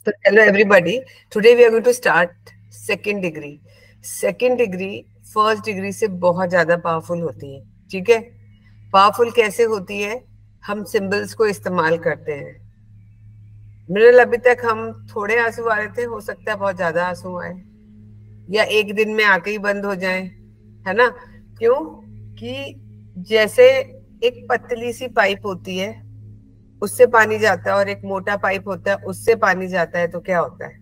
So hello everybody. Today we are going to start second degree. Second degree first degree से बहुत ज्यादा powerful होती है. ठीक है, पावरफुल कैसे होती है? हम सिंबल्स को इस्तेमाल करते हैं. मिनरल अभी तक हम थोड़े आंसू आ रहे थे, हो सकता है बहुत ज्यादा आंसू आए या एक दिन में आके ही बंद हो जाए, है ना? क्यों कि जैसे एक पतली सी पाइप होती है उससे पानी जाता है और एक मोटा पाइप होता है उससे पानी जाता है, तो क्या होता है?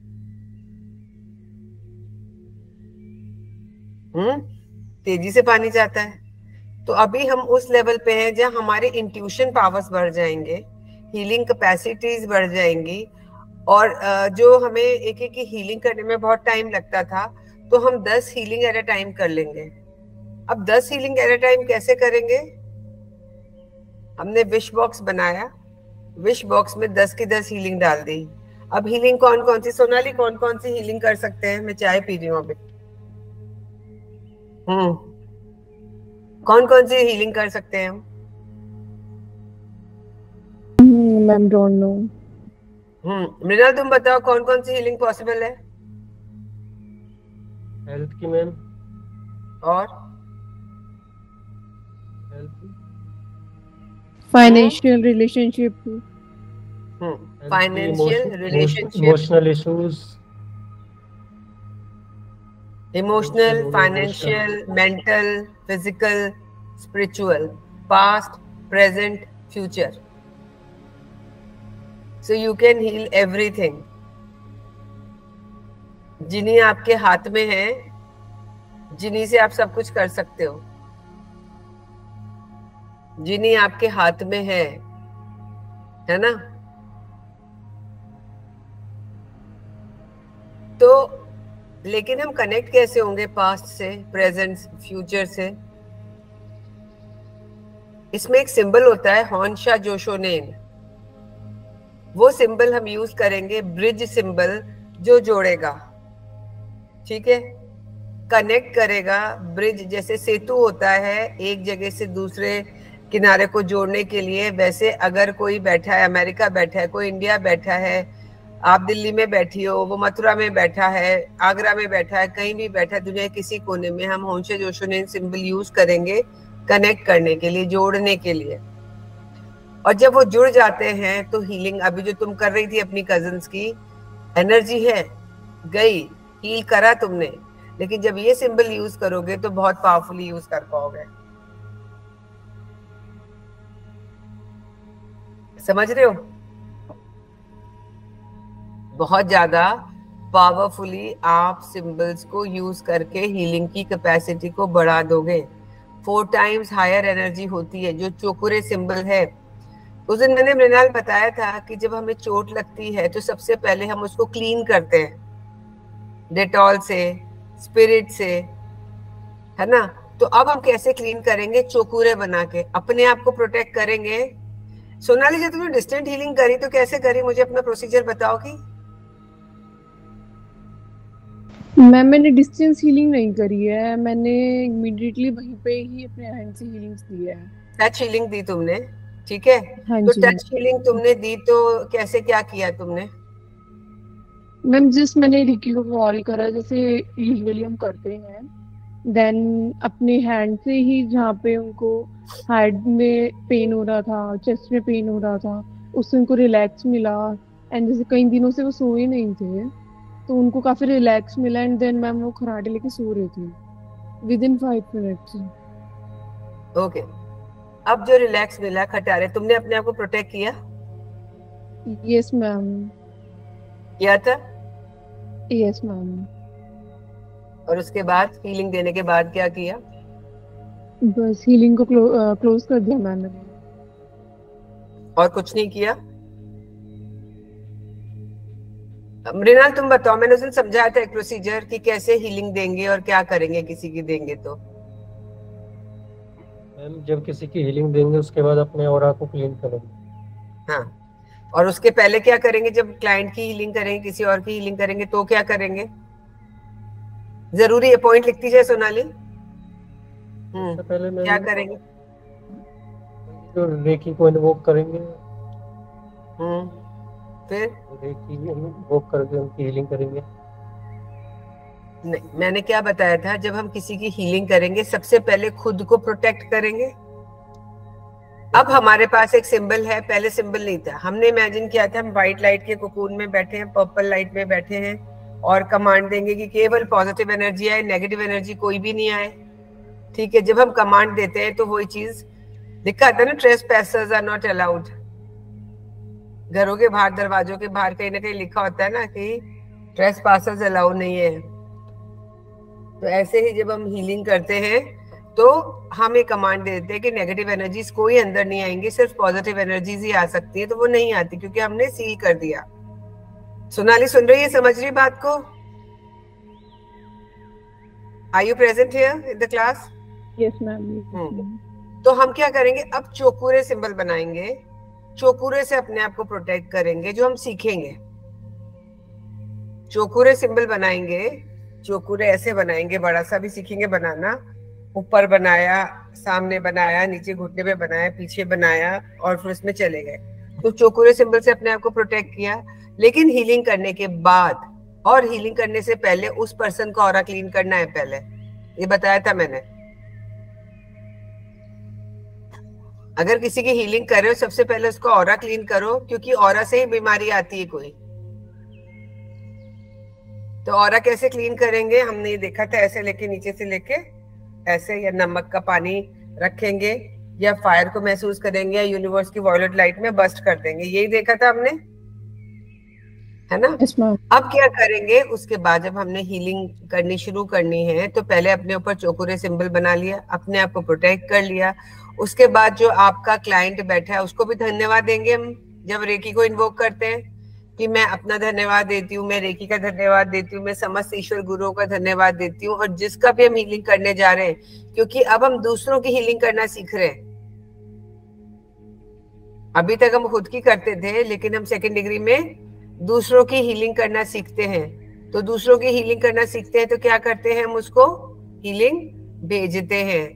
तेजी से पानी जाता है. तो अभी हम उस लेवल पे हैं जहां हमारे इंट्यूशन पावर्स बढ़ जाएंगे, हीलिंग कैपेसिटीज बढ़ जाएंगी, और जो हमें एक एक की हीलिंग करने में बहुत टाइम लगता था, तो हम 10 हीलिंग एट अ टाइम कर लेंगे. अब 10 हीलिंग एट अ टाइम कैसे करेंगे? हमने विश बॉक्स बनाया, विश बॉक्स में 10 की 10 हीलिंग डाल दी. अब हीलिंग कौन कौन सी, सोनाली कौन कौन सी हीलिंग कर सकते हैं? मैं चाय पी रही हूँ अभी. कौन कौन सी हीलिंग कर सकते हैं हम? Ma'am don't know. मृणाल तुम बताओ कौन कौन सी हीलिंग पॉसिबल है? हेल्थ की मैम. और health, financial relationship. Financial relationship, emotional issues, emotional, हो गया, financial, mental, physical, spiritual, past, present, future. So you can heal everything. जिन्हीं आपके हाथ में है, जिन्हीं से आप सब कुछ कर सकते हो, जिन्हीं आपके हाथ में है ना? तो लेकिन हम कनेक्ट कैसे होंगे पास्ट से, प्रेजेंट, फ्यूचर से? इसमें एक सिंबल होता है हॉन्शा जोशोनेन. वो सिंबल हम यूज करेंगे, ब्रिज सिंबल, जो जोड़ेगा. ठीक है, कनेक्ट करेगा. ब्रिज जैसे सेतु होता है एक जगह से दूसरे किनारे को जोड़ने के लिए, वैसे अगर कोई बैठा है, अमेरिका बैठा है, कोई इंडिया बैठा है, आप दिल्ली में बैठी हो, वो मथुरा में बैठा है, आगरा में बैठा है, कहीं भी बैठा है दुनिया किसी कोने में, हम होंशा जोशोनेन सिंबल यूज करेंगे कनेक्ट करने के लिए, जोड़ने के लिए. और जब वो जुड़ जाते हैं तो हीलिंग, अभी जो तुम कर रही थी अपनी कजिन्स की, एनर्जी है गई, हील करा तुमने, लेकिन जब ये सिंबल यूज करोगे तो बहुत पावरफुली यूज कर पाओगे. समझ रहे हो? बहुत ज्यादा पावरफुली आप सिंबल्स को यूज करके हीलिंग की कैपेसिटी को बढ़ा दोगे. 4 टाइम्स हायर एनर्जी होती है जो चोकुरे सिंबल है. उस दिन मैंने मृणाल बताया था कि जब हमें चोट लगती है तो सबसे पहले हम उसको क्लीन करते हैं डेटॉल से, स्पिरिट से, है ना? तो अब हम कैसे क्लीन करेंगे? चोकुरे बना के अपने आप को प्रोटेक्ट करेंगे. सोनाली जी तुमने डिस्टेंट हीलिंग करी तो कैसे करी? मुझे अपना प्रोसीजर बताओ. कि मैंने डिस्टेंस हीलिंग नहीं करी है, मैंने इमीडिएटली वहीं पे ही अपने हैंड से हीलिंग्स दी है. टच हीलिंग दी तुमने, ठीक है? हाँ तो जी. टच हीलिंग तुमने दी तो कैसे, क्या किया तुमने? मैम जस्ट मैंने रिकी को कॉल करा जैसे यूजुअली हम करते हैं, देन अपने हैंड से ही जहाँ पे उनको हेड में पेन हो रहा था, चेस्ट में पेन हो रहा था, उससे उनको रिलैक्स मिला. एंड जैसे कई दिनों से वो सोए नहीं थे तो उनको काफी रिलैक्स मिला. एंड देन मैम वो खराटे लेके सो रहे थे विद इन 5 मिनट्स. ओके, अब जो रिलैक्स मिला, खटारे, तुमने अपने आप को प्रोटेक्ट किया? Yes ma'am. किया था. Yes ma'am. और उसके बाद हीलिंग देने के बाद क्या किया? बस हीलिंग को क्लोज कर दिया मैंने. और कुछ नहीं किया? मृणाल तुम बताओ, मैंने उस दिन समझाया था एक प्रोसीजर कि कैसे हीलिंग देंगे और क्या करेंगे किसी की देंगे तो. मैम जब किसी की हीलिंग देंगे उसके बाद अपने ऑरा को क्लीन करेंगे. हाँ, और उसके पहले क्या करेंगे? जब क्लाइंट की हीलिंग करेंगे, किसी और की हीलिंग करेंगे तो क्या करेंगे? जरूरी है, पॉइंट लिखती जाए सोनाली. उससे पहले क्या मैम करेंगे? जो रेकी को इन्वोक करेंगे. फिर रेकी इन्वोक करके उनकी हीलिंग करेंगे। नहीं, मैंने क्या बताया था, जब हम किसी की हीलिंग करेंगे सबसे पहले खुद को प्रोटेक्ट करेंगे। अब हमारे पास एक सिंबल है, पहले सिंबल नहीं था। हमने इमेजिन किया था हम व्हाइट लाइट के कोकून में बैठे हैं, पर्पल लाइट में बैठे हैं और कमांड देंगे कि केवल पॉजिटिव एनर्जी आए, नेगेटिव एनर्जी कोई भी नहीं आए। ठीक है, जब हम कमांड देते हैं तो वही चीज लिखा आता है ना, ट्रेसपैसर्स आर नॉट अलाउड। घरों के बाहर, दरवाजों के बाहर कहीं ना कहीं लिखा होता है ना कि ट्रेसपैसर्स अलाउ नहीं है। तो ऐसे ही जब हम हीलिंग करते हैं तो हम एक कमांड देते हैं कि नेगेटिव एनर्जीज कोई अंदर नहीं आएंगी, सिर्फ पॉजिटिव एनर्जीज ही आ सकती है। तो वो नहीं आती क्योंकि हमने सील कर दिया। सोनाली सुन रही है, समझ रही बात को? Are you present here in the class? Yes ma'am. तो हम क्या करेंगे, अब चौकुरे सिंबल बनाएंगे, चौकुरे से अपने आप को प्रोटेक्ट करेंगे। जो हम सीखेंगे, चौकुरे सिंबल बनाएंगे, चौकुरे ऐसे बनाएंगे, बड़ा सा भी सीखेंगे बनाना। ऊपर बनाया, सामने बनाया, नीचे घुटने पे बनाया, पीछे बनाया और फिर उसमें चले गए। तो चौकुरे सिंबल से अपने आप को प्रोटेक्ट किया। लेकिन हीलिंग करने के बाद और हीलिंग करने से पहले उस पर्सन का ऑरा क्लीन करना है पहले, ये बताया था मैंने। अगर किसी की हीलिंग कर रहे हो सबसे पहले उसका ऑरा क्लीन करो, क्योंकि ऑरा से ही बीमारी आती है कोई। तो ऑरा कैसे क्लीन करेंगे हमने ये देखा था, ऐसे लेके नीचे से लेके ऐसे, या नमक का पानी रखेंगे, या फायर को महसूस करेंगे, या यूनिवर्स की वॉयलेट लाइट में बस्ट कर देंगे। यही देखा था हमने, है ना? अब क्या करेंगे, उसके बाद जब हमने हीलिंग करनी शुरू करनी है तो पहले अपने ऊपर चौकुरे सिंबल बना लिया, अपने आप को प्रोटेक्ट कर लिया। उसके बाद जो आपका क्लाइंट बैठा है उसको भी धन्यवाद देंगे हम जब रेकी को इन्वोक करते हैं, कि मैं अपना धन्यवाद देती हूँ, मैं रेकी का धन्यवाद देती हूँ, मैं समस्त ईश्वर गुरुओं का धन्यवाद देती हूँ, और जिसका भी हम हीलिंग करने जा रहे हैं, क्योंकि अब हम दूसरों की हीलिंग करना सीख रहे हैं। अभी तक हम खुद की करते थे, लेकिन हम सेकंड डिग्री में दूसरों की हीलिंग करना सीखते हैं। तो दूसरों की हीलिंग करना सीखते हैं तो क्या करते हैं, हम उसको हीलिंग भेजते हैं।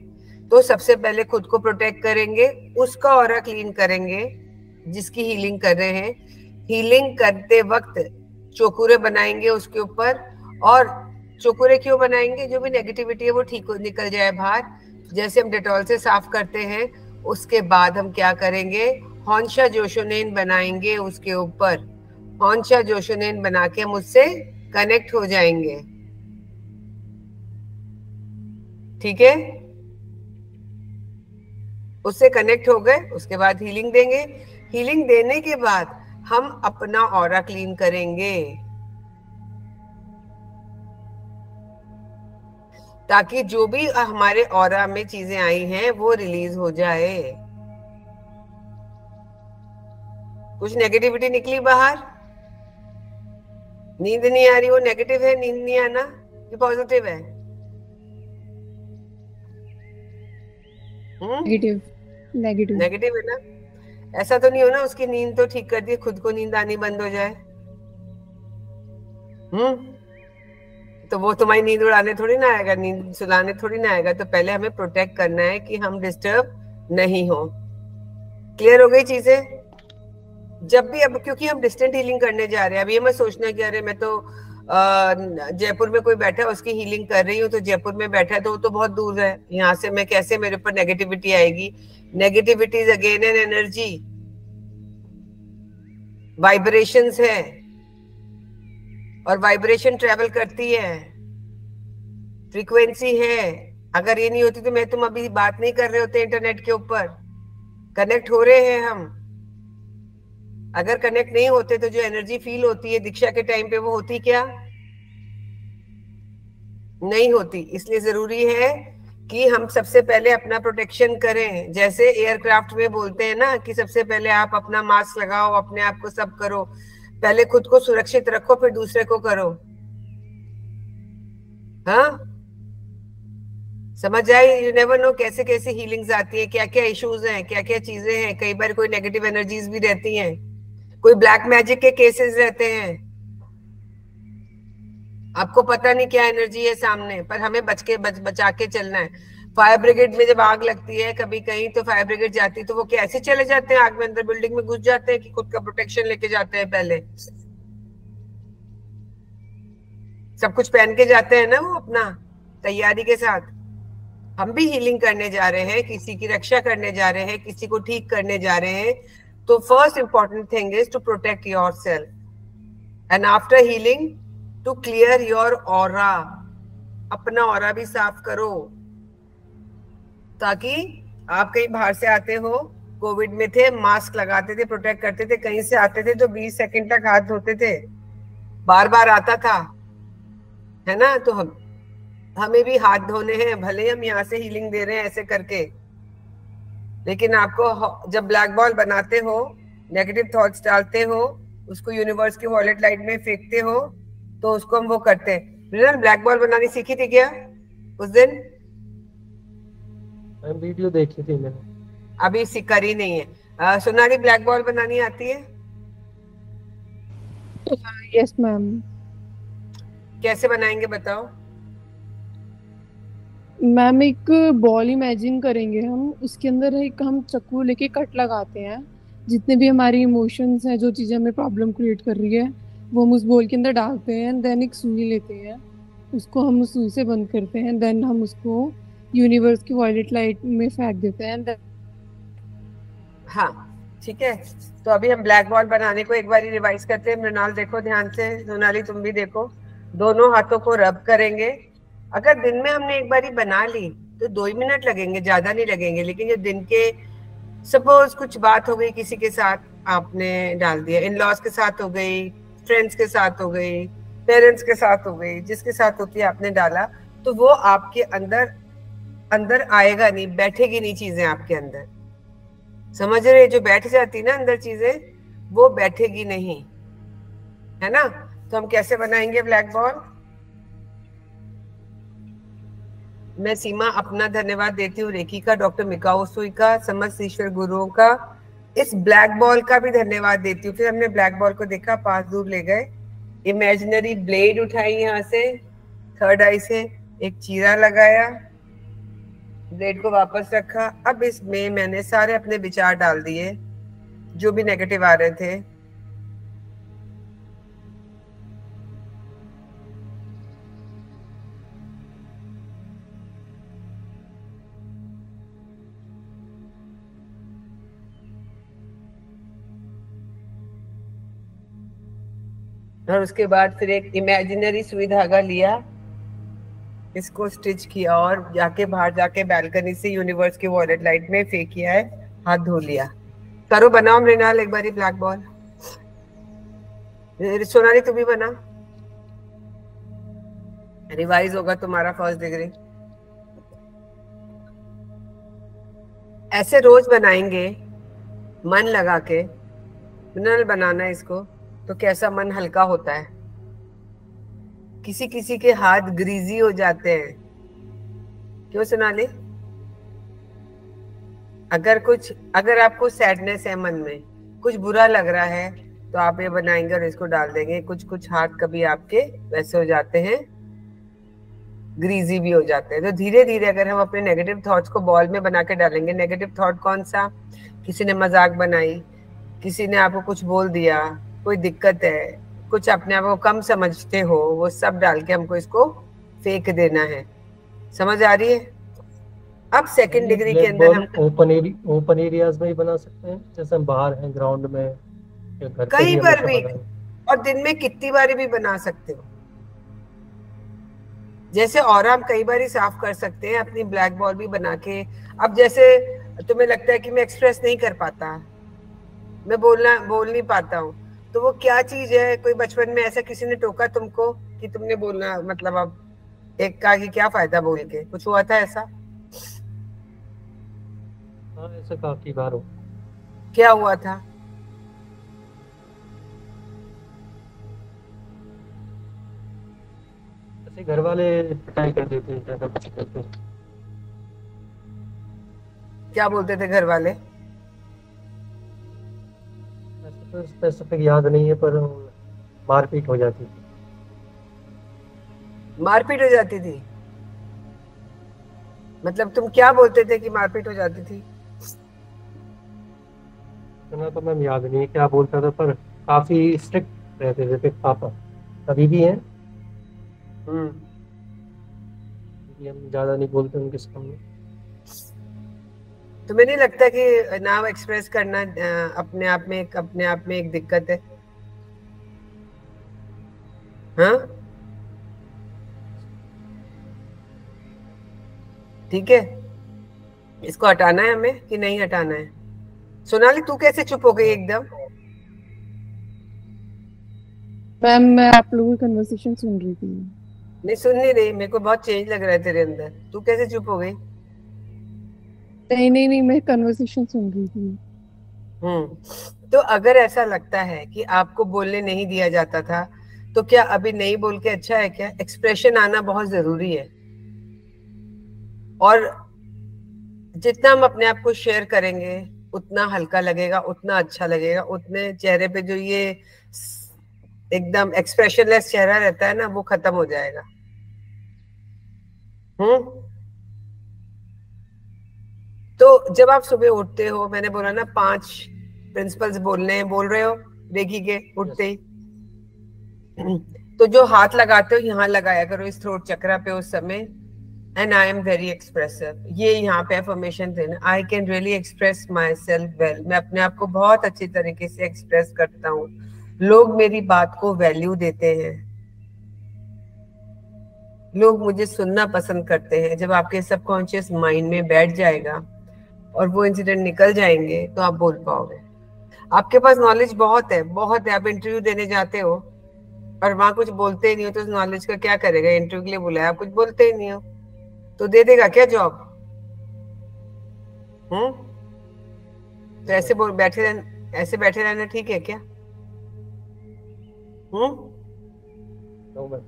तो सबसे पहले खुद को प्रोटेक्ट करेंगे, उसका ऑरा क्लीन करेंगे जिसकी हीलिंग कर रहे हैं। हीलिंग करते वक्त चौकुरे बनाएंगे उसके ऊपर, और चौकुरे क्यों बनाएंगे, जो भी नेगेटिविटी है वो ठीक हो, निकल जाए बाहर, जैसे हम डेटॉल से साफ करते हैं। उसके बाद हम क्या करेंगे, हॉन्शा जोशोनेन बनाएंगे उसके ऊपर। हॉन्शा जोशोनेन बना के हम उससे कनेक्ट हो जाएंगे। ठीक है, उससे कनेक्ट हो गए, उसके बाद हीलिंग देंगे। हीलिंग देने के बाद हम अपना ऑरा क्लीन करेंगे, ताकि जो भी हमारे ऑरा में चीजें आई हैं वो रिलीज हो जाए। कुछ नेगेटिविटी निकली बाहर, नींद नहीं आ रही, वो नेगेटिव है, नींद नहीं आना, ये पॉजिटिव है? नेगेटिव है ना? ऐसा तो नहीं हो ना उसकी नींद तो ठीक कर दी, खुद को नींद आनी बंद हो जाए। तो वो तुम्हारी नींद उड़ाने थोड़ी ना आएगा, नींद सुलाने थोड़ी ना आएगा। तो पहले हमें प्रोटेक्ट करना है कि हम डिस्टर्ब नहीं हो। क्लियर हो गई चीजें? जब भी, अब क्योंकि हम डिस्टेंट हीलिंग करने जा रहे हैं, अभी मत सोचना कि अरे मैं तो जयपुर में कोई बैठा है उसकी हीलिंग कर रही हूँ, तो जयपुर में बैठा है तो वो तो बहुत दूर है, यहाँ से मैं कैसे, मेरे ऊपर नेगेटिविटी आएगी। Negativity is again an energy, vibrations है, और वाइब्रेशन ट्रेवल करती है, फ्रीक्वेंसी है। अगर ये नहीं होती तो मैं तुम अभी बात नहीं कर रहे होते इंटरनेट के ऊपर, कनेक्ट हो रहे हैं हम। अगर कनेक्ट नहीं होते तो जो एनर्जी फील होती है दीक्षा के टाइम पे, वो होती क्या? नहीं होती। इसलिए जरूरी है कि हम सबसे पहले अपना प्रोटेक्शन करें। जैसे एयरक्राफ्ट में बोलते हैं ना कि सबसे पहले आप अपना मास्क लगाओ, अपने आप को सब करो, पहले खुद को सुरक्षित रखो फिर दूसरे को करो। हाँ, समझ आए? यू नेवर नो कैसे कैसे हीलिंग्स आती है, क्या क्या इश्यूज हैं, क्या क्या चीजें हैं। कई बार कोई नेगेटिव एनर्जीज भी रहती हैं, कोई ब्लैक मैजिक के केसेस रहते हैं, आपको पता नहीं क्या एनर्जी है सामने, पर हमें बचा के चलना है। फायर ब्रिगेड में जब आग लगती है कभी कहीं, तो फायर ब्रिगेड जाती है तो वो कैसे चले जाते हैं आग में, अंदर बिल्डिंग में घुस जाते हैं कि खुद का प्रोटेक्शन लेके जाते हैं? पहले सब कुछ पहन के जाते हैं ना वो अपना तैयारी के साथ। हम भी हीलिंग करने जा रहे हैं, किसी की रक्षा करने जा रहे हैं, किसी को ठीक करने जा रहे हैं, तो first important thing is to protect yourself and after healing to clear your aura. अपना ऑरा भी साफ करो, ताकि आप कहीं बाहर से आते हो, कोविड में थे, मास्क लगाते थे, प्रोटेक्ट करते थे, कहीं से आते थे तो 20 सेकंड तक हाथ धोते थे, बार बार आता था, है ना? तो हमें भी हाथ धोने हैं, भले हम यहाँ से हीलिंग दे रहे हैं ऐसे करके, लेकिन आपको जब ब्लैक बॉल बनाते हो, नेगेटिव थॉट्स डालते हो, उसको यूनिवर्स की वॉलेट लाइट में फेंकते हो, तो उसको हम वो करते हैं। ब्लैक बॉल बनानी सीखी थी क्या उस दिन? वीडियो देखी थी मैंने, अभी करी नहीं है। सोनाली, ब्लैक बॉल बनानी आती है? Yes ma'am. कैसे बनाएंगे बताओ? मैम एक बॉल इमेजिन करेंगे हम, उसके अंदर एक हम चाकू लेके कट लगाते हैं, जितने भी हमारी इमोशंस हैं, जो चीज़ें हमें प्रॉब्लम क्रिएट कर रही है, वो हम उस बॉल के अंदर डालते हैं। देन एक सुई लेते हैं, उसको हम उस सुई से बंद करते हैं। देन हम उसको यूनिवर्स की वॉयलेट लाइट में फेंक देते हैं। हाँ ठीक है, तो अभी हम ब्लैक बॉल बनाने को एक बार रिवाइज करते हैं। मृणाल देखो ध्यान से, सोनाली तुम भी देखो, दोनों हाथों को रब करेंगे। अगर दिन में हमने एक बार बना ली तो 2 ही मिनट लगेंगे, ज्यादा नहीं लगेंगे। लेकिन जो दिन के, सपोज कुछ बात हो गई किसी के साथ, आपने डाल दिया, इन लॉज के साथ हो गई, फ्रेंड्स के साथ हो गई, पेरेंट्स के साथ हो गई, जिसके साथ होती है आपने डाला, तो वो आपके अंदर अंदर आएगा नहीं, बैठेगी नहीं चीजें आपके अंदर, समझ रहे? जो बैठ जाती ना अंदर चीजें, वो बैठेगी नहीं, है ना? तो हम कैसे बनाएंगे ब्लैक बॉल? मैं सीमा अपना धन्यवाद देती हूँ, रेखी का, डॉक्टर मिकाओ सुई का, समस्त ईश्वर गुरुओं का, इस ब्लैक बॉल का भी धन्यवाद देती हूँ। फिर हमने ब्लैक बॉल को देखा, पास दूर ले गए, इमेजिनरी ब्लेड उठाई यहाँ से, थर्ड आई से एक चीरा लगाया, ब्लेड को वापस रखा। अब इसमें मैंने सारे अपने विचार डाल दिए जो भी नेगेटिव आ रहे थे। और उसके बाद फिर एक इमेजिनरी सुई धागा लिया, इसको स्टिच किया और जाके बाहर जाके बैल्कनी से यूनिवर्स की वॉलेट लाइट में फेंकिया है, हाथ धो लिया। करो, बनाओ मृणाल एक बारी ब्लैक बॉल। सोनाली तू भी बना, रिवाइज होगा तुम्हारा फर्स्ट डिग्री। ऐसे रोज बनाएंगे मन लगा के। मृणाल बनाना इसको, तो कैसा मन हल्का होता है। किसी किसी के हाथ ग्रीजी हो जाते हैं, क्यों सोनाली? अगर आपको सैडनेस है मन में, कुछ बुरा लग रहा है, तो आप ये बनाएंगे और इसको डाल देंगे। कुछ हाथ कभी आपके वैसे हो जाते हैं, ग्रीजी भी हो जाते हैं। तो धीरे धीरे अगर हम अपने नेगेटिव थॉट्स को बॉल में बना के डालेंगे, नेगेटिव थॉट कौन सा? किसी ने मजाक बनाई, किसी ने आपको कुछ बोल दिया, कोई दिक्कत है, कुछ अपने आप को कम समझते हो, वो सब डाल के हमको इसको फेंक देना है। समझ आ रही है? अब सेकंड डिग्री के अंदर हम ओपन एरियाज में ही बना सकते हैं, जैसे हम बाहर हैं ग्राउंड में, या घर पे कहीं पर भी, बनाएं। और दिन में कितनी बार भी बना सकते हो। जैसे और हम कई बार ही साफ कर सकते हैं अपनी ब्लैक बॉल भी बना के। अब जैसे तुम्हें लगता है कि मैं एक्सप्रेस नहीं कर पाता, मैं बोल नहीं पाता हूँ, तो वो क्या चीज है? कोई बचपन में ऐसा किसी ने टोका तुमको कि तुमने बोलना, मतलब अब एक का कि क्या फायदा बोल के? कुछ हुआ था ऐसा? हाँ, ऐसा काफी बार हो। क्या हुआ था? ऐसे घर वाले पिटाई कर देते हैं, ज्यादा कुछ करते हैं। क्या बोलते थे घर वाले? ऐसे तो स्पेसिफिक याद नहीं है, पर मारपीट हो जाती थी। मारपीट हो जाती थी? मतलब तुम क्या बोलते थे कि मारपीट हो जाती थी? इतना तो मैम याद नहीं है क्या बोलता था, पर काफी स्ट्रिक्ट रहते थे फिर पापा। अभी भी हैं, हम्म। कि हम ज्यादा नहीं बोलते उनके सामने। तुम्हें नहीं लगता कि नाव एक्सप्रेस करना अपने आप में एक दिक्कत है? हाँ, ठीक है। इसको हटाना है हमें कि नहीं हटाना है? सोनाली तू कैसे चुप हो गई एकदम? मैम मैं आप लोगों की कन्वर्सेशन सुन रही थी। नहीं, सुन नहीं रही, मेरे को बहुत चेंज लग रहा है तेरे अंदर। तू कैसे चुप हो गई? नहीं नहीं नहीं, मैं कन्वर्सेशन सुन रही थी। तो अगर ऐसा लगता है कि आपको बोलने नहीं दिया जाता था, तो क्या अभी नहीं बोल के अच्छा है क्या? एक्सप्रेशन आना बहुत जरूरी है। और जितना हम अपने आप को शेयर करेंगे, उतना हल्का लगेगा, उतना अच्छा लगेगा, उतने चेहरे पे जो ये एकदम एक्सप्रेशनलेस चेहरा रहता है ना, वो खत्म हो जाएगा। हम्म। तो जब आप सुबह उठते हो, मैंने बोला ना 5 प्रिंसिपल्स बोलने हैं, बोल रहे हो रेकी के उठते ही। तो जो हाथ लगाते हो यहाँ लगाया करो, इस थ्रोट चक्रा पे उस समय। And I am very expressive, ये यहाँ पे अफर्मेशन देना, I can really express my self well. मैं अपने आप को बहुत अच्छी तरीके से एक्सप्रेस करता हूँ। लोग मेरी बात को वैल्यू देते हैं, लोग मुझे सुनना पसंद करते हैं। जब आपके सबकॉन्शियस माइंड में बैठ जाएगा और वो इंसिडेंट निकल जाएंगे, तो आप बोल पाओगे। आपके पास नॉलेज बहुत है, बहुत है। आप इंटरव्यू देने जाते हो और वहां कुछ बोलते ही नहीं हो, तो उस नॉलेज का क्या करेगा? इंटरव्यू के लिए बुलाया, आप कुछ बोलते ही नहीं हो, तो दे देगा क्या जॉब? तो ऐसे बोल बैठे रहना, ऐसे बैठे रहना ठीक है क्या? हम्म। तो मैं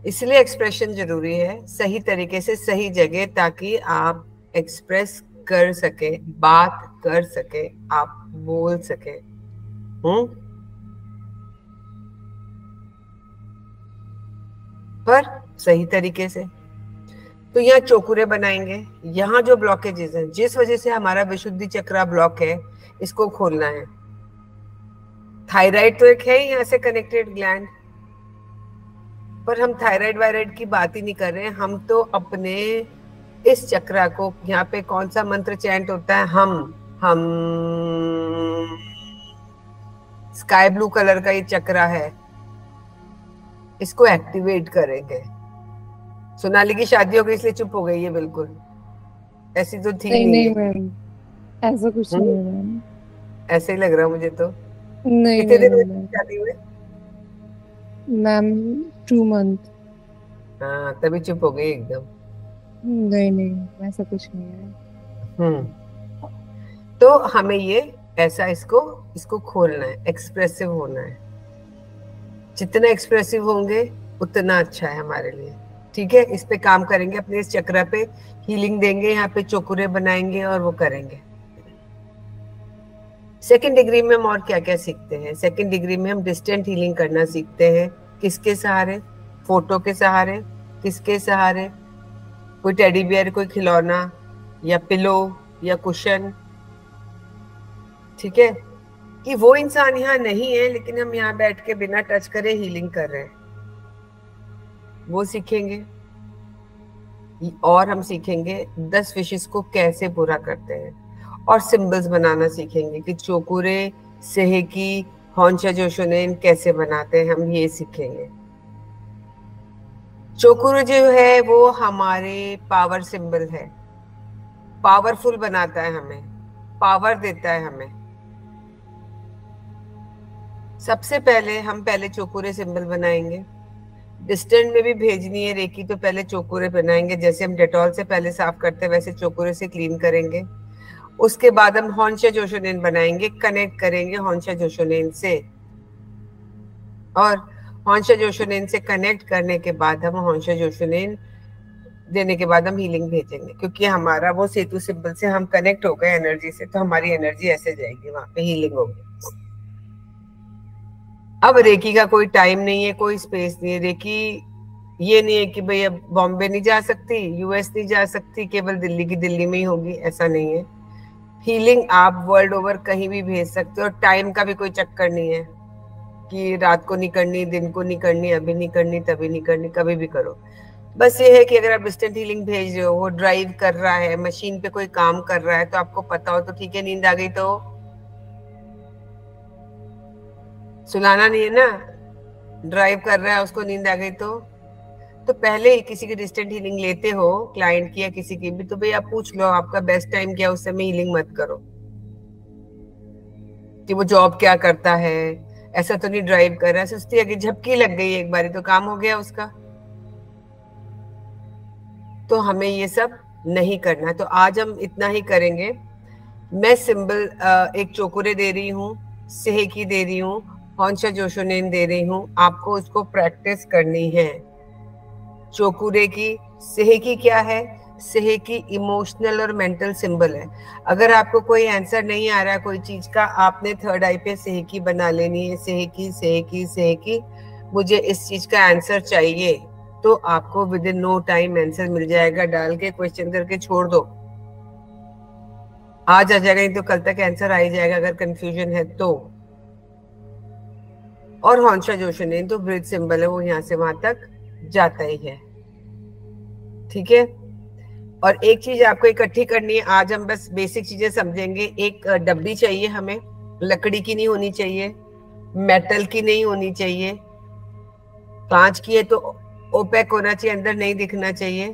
इसलिए एक्सप्रेशन जरूरी है, सही तरीके से सही जगह, ताकि आप एक्सप्रेस कर सके, बात कर सके, आप बोल सके। पर सही तरीके से। तो यहाँ चोकुरे बनाएंगे। यहाँ जो ब्लॉकेजेस हैं, जिस वजह से हमारा विशुद्धि चक्रा ब्लॉक है, इसको खोलना है। थायराइड तो एक है ही यहाँ से कनेक्टेड ग्लैंड, पर हम थायराइड वायराइड की बात ही नहीं कर रहे हैं। हम तो अपने इस चक्रा को, यहाँ पे कौन सा मंत्र चैंट होता है? हम स्काई ब्लू कलर का ये चक्रा है, इसको एक्टिवेट करेंगे। सोनाली की शादी हो गई इसलिए चुप हो गई है बिल्कुल, ऐसी तो थी नहीं नहीं नहीं है। मैम, ऐसा कुछ नहीं हम्म, है मैम। ऐसे ही लग रहा मुझे तो। नहीं कितने नहीं दिन नहीं हुए मैम। शादी हुए? Ma'am 2 month. हाँ, तभी चुप हो गई एकदम। नहीं नहीं, ऐसा कुछ नहीं है। हम्म। तो हमें ये ऐसा इसको इसको खोलना है, एक्सप्रेसिव होना है। जितना एक्सप्रेसिव होंगे, उतना अच्छा है हमारे लिए। ठीक है, इस पे काम करेंगे, अपने इस चक्र पे हीलिंग देंगे, यहाँ पे चोकुरे बनाएंगे और वो करेंगे। सेकेंड डिग्री में हम और क्या क्या सीखते हैं? सेकेंड डिग्री में हम डिस्टेंट हीलिंग करना सीखते हैं। किसके सहारे? फोटो के सहारे। किसके सहारे? कोई टेडी बियर, कोई खिलौना, या पिलो, या कुशन। ठीक है, कि वो इंसान यहाँ नहीं है, लेकिन हम यहाँ बैठ के बिना टच करे हीलिंग कर रहे हैं, वो सीखेंगे। और हम सीखेंगे 10 विशेष को कैसे पूरा करते हैं, और सिंबल्स बनाना सीखेंगे कि चोकुरे, सेहेकी, हॉन्शा जोशोनेन कैसे बनाते हैं, हम ये सीखेंगे। चोकुरे जो है वो हमारे पावर सिंबल है, पावरफुल बनाता है हमें, पावर देता है हमें। सबसे पहले हम पहले चोकुरे सिंबल बनाएंगे। डिस्टेंट में भी भेजनी है रेकी, तो पहले चोकुरे बनाएंगे। जैसे हम डेटॉल से पहले साफ करते हैं, वैसे चोकुरे से क्लीन करेंगे। उसके बाद हम हॉन्शा जोशोनेन बनाएंगे, कनेक्ट करेंगे हॉन्शा जोशोनेन से। और हॉन्शा जोशोनेन से कनेक्ट करने के बाद हम हॉन्शा जोशोनेन देने के बाद हम हीलिंग भेजेंगे, क्योंकि हमारा वो सेतु सिंबल से हम कनेक्ट हो गए एनर्जी से, तो हमारी एनर्जी ऐसे जाएगी, वहां पे हीलिंग होगी। अब रेकी का कोई टाइम नहीं है, कोई स्पेस नहीं है। रेकी ये नहीं है कि भाई अब बॉम्बे नहीं जा सकती, यूएस नहीं जा सकती, केवल दिल्ली की दिल्ली में ही होगी, ऐसा नहीं है। हीलिंग आप वर्ल्ड ओवर कहीं भी भेज सकते हो, और टाइम का भी कोई चक्कर नहीं है कि रात को नहीं करनी, दिन को नहीं करनी, अभी नहीं करनी, तभी नहीं करनी, कभी भी करो। बस ये है कि अगर आप डिस्टेंट हीलिंग भेज रहे हो, वो ड्राइव कर रहा है, मशीन पे कोई काम कर रहा है, तो आपको पता हो तो ठीक है, नींद आ गई तो सुलाना नहीं है ना, ड्राइव कर रहा है उसको नींद आ गई तो पहले ही किसी की डिस्टेंट हीलिंग लेते हो, क्लाइंट की या किसी की भी, तो भाई आप पूछ लो आपका बेस्ट टाइम क्या, उस समय हीलिंग मत करो कि वो जॉब क्या करता है, ऐसा तो नहीं ड्राइव कर रहा है, सुस्ती अगर झपकी लग गई एक बारी तो काम हो गया उसका। तो हमें ये सब नहीं करना, तो आज हम इतना ही करेंगे। मैं सिंबल एक चोकुरे दे रही हूँ, सेहेकी दे रही हूँ, हॉन्शा जोशोनेन दे रही हूँ, आपको उसको प्रैक्टिस करनी है। चोकुरे की, सेहेकी क्या है? सेहेकी इमोशनल और मेंटल सिंबल है। अगर आपको कोई आंसर नहीं आ रहा है कोई चीज का, आपने थर्ड आई पे सेहेकी बना लेनी है, सेहेकी सेहेकी सेहेकी, मुझे इस चीज का आंसर चाहिए, तो आपको within no time answer मिल जाएगा। डाल के क्वेश्चन करके छोड़ दो, आज आ जाएगा, नहीं तो कल तक आंसर आ ही जाएगा अगर कंफ्यूजन है तो। और हॉन्शा जोशोनेन तो ब्रिज सिंबल है, वो यहाँ से वहां तक जाता ही है, ठीक है। और एक चीज आपको इकट्ठी करनी है, आज हम बस बेसिक चीजें समझेंगे। एक डब्बी चाहिए हमें, लकड़ी की नहीं होनी चाहिए, मेटल की नहीं होनी चाहिए, कांच की है तो ओपेक होना चाहिए, अंदर नहीं दिखना चाहिए।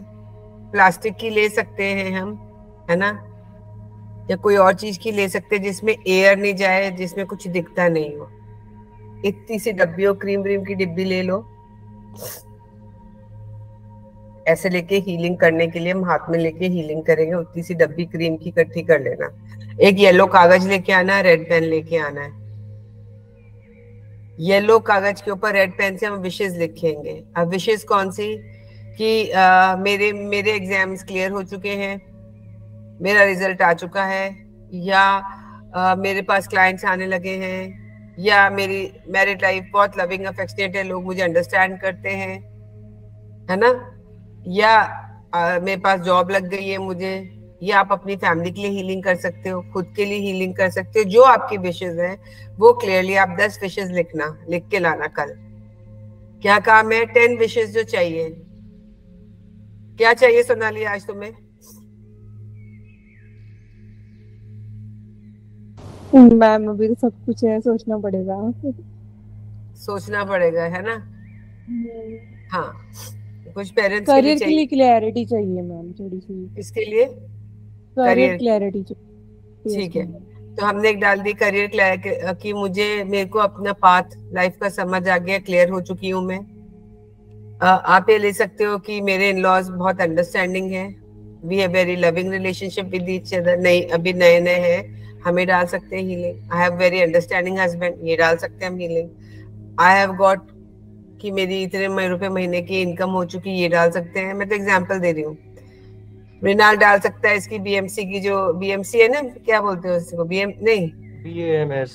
प्लास्टिक की ले सकते हैं हम, है ना, या कोई और चीज की ले सकते हैं जिसमें एयर नहीं जाए, जिसमें कुछ दिखता नहीं हो। इतनी सी डब्बी हो, क्रीम व्रीम की डिब्बी ले लो, ऐसे लेके हीलिंग करने के लिए हम हाथ में लेके हीलिंग करेंगे। उतनी सी डब्बी क्रीम की इकट्ठी कर लेना। एक येलो कागज लेके आना है, रेड पेन लेके आना है। येलो कागज के ऊपर रेड पेन से हम विशेष लिखेंगे। अब विशेष कौन सी? कि मेरे मेरे एग्जाम्स क्लियर हो चुके हैं, मेरा रिजल्ट आ चुका है, या मेरे पास क्लाइंट्स आने लगे हैं, या मेरी मैरिड लाइफ बहुत लविंग अफेक्शनेट है, लोग मुझे अंडरस्टैंड करते हैं, है ना, या मेरे पास जॉब लग गई है मुझे, या आप अपनी फैमिली के लिए हीलिंग कर सकते हो, खुद के लिए हीलिंग कर सकते हो, जो आपकी विशेष है वो क्लियरली आप 10 विशेष लिखना, लिख के लाना कल। क्या काम है? 10 विशेष जो चाहिए। क्या चाहिए सोनाली आज तुम्हें? मैम अभी तो सब कुछ है, सोचना पड़ेगा। सोचना पड़ेगा, है ना। हाँ, कुछ पेरेंट्स के लिए करियर के चाहिए। लिए क्लैरिटी चाहिए मैम, थोड़ी सी इसके लिए करियर करियर, क्लैरिटी चाहिए। ठीक है। तो हमने एक डाल दी करियर क्लियर कि मुझे, मेरे को अपना पाथ लाइफ का समझ आ गया, क्लियर हो चुकी हूँ मैं। आप ये ले सकते हो कि मेरे इन लॉज बहुत अंडरस्टैंडिंग है, we have very loving relationship with each other. नहीं, अभी नए नए हैं, हमें डाल सकते हैं healing. I have very understanding husband, ये डाल सकते हैं हम हीलिंग। आई हैव गॉट कि मेरी इतने रुपए महीने की इनकम हो चुकी, ये डाल सकते हैं। मैं तो एग्जांपल दे रही हूँ। मृणाल डाल सकता है इसकी बीएमसी की, जो बीएमसी है ना, क्या बोलते हैं उसको, बीएम नहीं, बीएएमएस,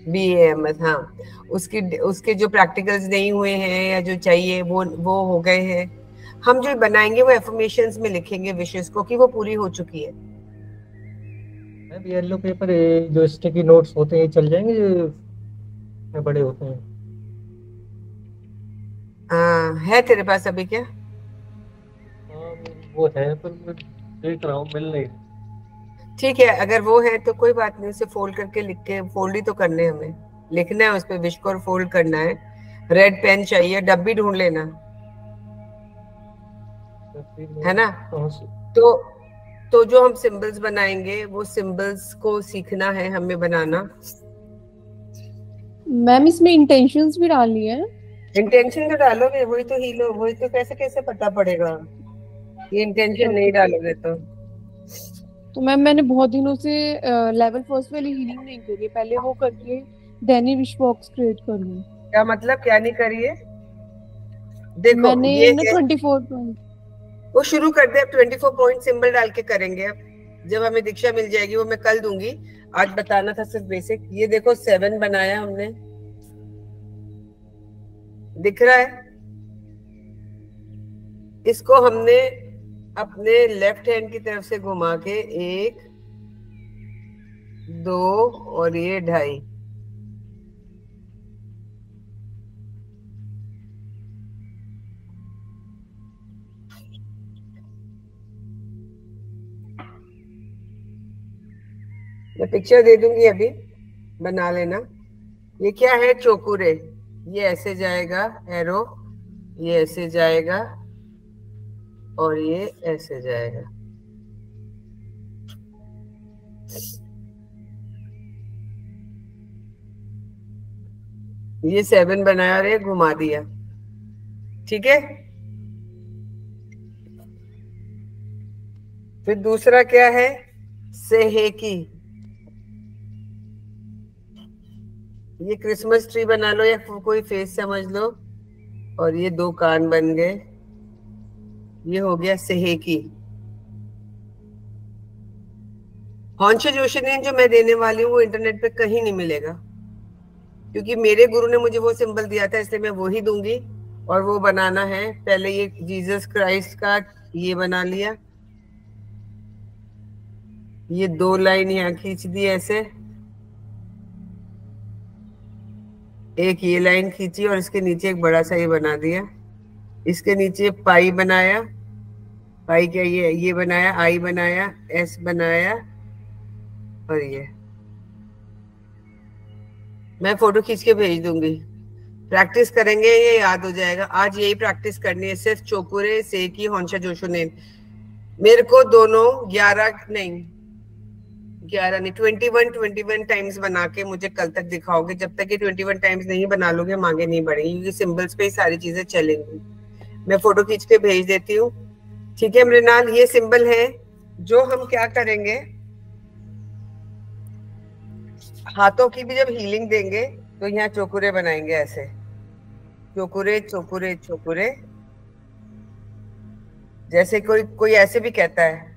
बीएएमएस, हाँ, उसकी उसके जो प्रैक्टिकल्स नहीं हुए हैं या जो चाहिए वो हो गए हैं। हम जो बनाएंगे वो एफर्मेशंस में लिखेंगे विशेष को कि वो पूरी हो चुकी है। येलो पेपर जो स्टिकी नोट्स होते हैं चल जाएंगे, जो बड़े होते हैं। है तेरे पास अभी क्या? हाँ वो है, पर मैं देख रहा हूँ, मिल नहीं। ठीक है, अगर वो है तो कोई बात नहीं, उसे फोल्ड करके लिख के, फोल्ड ही तो करने हैं हमें, लिखना है उस पर विश को और फोल्ड करना है। रेड पेन चाहिए, डब्बी ढूंढ लेना, है ना। तो जो हम सिंबल्स बनाएंगे वो सिंबल्स को सीखना है हमें बनाना। मैम इसमें इंटेंशंस भी डालनी है? इंटेंशन तो डालोगे, वही तो हीलो, वही तो कैसे कैसे पता पड़ेगा ये इंटेंशन नहीं डालोगे तो मैम मैंने बहुत दिनों से लेवल फर्स्ट वाली हीलिंग नहीं करी है, पहले वो करके देन ही विश बॉक्स क्रिएट कर लूं। क्या मतलब, क्या नहीं करिए? देखो मैंने ये ना 24 पॉइंट वो शुरू कर दे। अब 24 पॉइंट सिंबल डाल के करेंगे। अब जब हमें दीक्षा मिल जाएगी, वो मैं कल दूंगी, आज बताना था सिर्फ बेसिक। ये देखो 7 बनाया हमने, दिख रहा है? इसको हमने अपने लेफ्ट हैंड की तरफ से घुमा के 1 2 और ये 2.5। मैं पिक्चर दे दूंगी, अभी बना लेना। ये क्या है? चोकुरे। ये ऐसे जाएगा एरो, ये ऐसे जाएगा और ये ऐसे जाएगा। ये 7 बनाया और ये घुमा दिया। ठीक है। फिर दूसरा क्या है? सेहेकी। ये क्रिसमस ट्री बना लो या कोई फेस समझ लो, और ये 2 कान बन गए। ये हो गया सेहेकी। हॉन्शा जोशीनेन जो मैं देने वाली हूँ वो इंटरनेट पे कहीं नहीं मिलेगा, क्योंकि मेरे गुरु ने मुझे वो सिंबल दिया था, इसलिए मैं वो ही दूंगी। और वो बनाना है, पहले ये जीसस क्राइस्ट का ये बना लिया। ये 2 लाइन यहाँ खींच दी ऐसे, एक ये लाइन खींची और इसके नीचे एक बड़ा सा ये बना दिया। इसके नीचे पाई बनाया, पाई क्या ये बनाया, आई बनाया, एस बनाया और ये मैं फोटो खींच के भेज दूंगी। प्रैक्टिस करेंगे, ये याद हो जाएगा। आज यही प्रैक्टिस करनी है, सिर्फ चोकुरे सेकी हॉन्शा जोशोनेन। मेरे को दोनों 11 नहीं 21 टाइम्स बना के मुझे कल तक दिखाओगे। जब तक ये 21 टाइम्स नहीं बना लोगे, हम आगे नहीं बढ़ेंगे, क्योंकि सिंबल्स पे ही सारी चीजें चलेंगी। मैं फोटो खींच के भेज देती हूँ। ठीक है मृणाल, ये सिंबल है जो हम क्या करेंगे, हाथों की भी जब हीलिंग देंगे तो यहाँ चोकुरे बनाएंगे ऐसे, चोकुरे चोकुरे चोकुरे। जैसे कोई ऐसे भी कहता है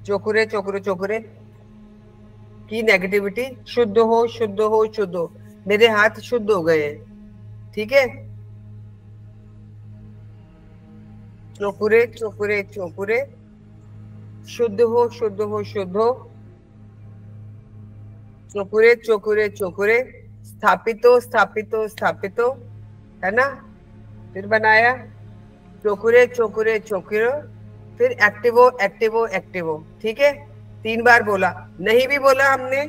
चोकुरे चोकुरे चोकुरे, की नेगेटिविटी शुद्ध हो शुद्ध हो शुद्ध हो। मेरे हाथ शुद्ध हो गए हैं। ठीक है, चोकुरे चोकुरे चोकुरे, शुद्ध हो शुद्ध हो शुद्ध हो, चोकुरे चोकुरे चोकुरे, स्थापितो स्थापितो स्थापितो, है ना। फिर बनाया चोकुरे चोकुरे चोकुरे, फिर एक्टिवो एक्टिवो एक्टिवो। ठीक है, 3 बार बोला, नहीं भी बोला हमने।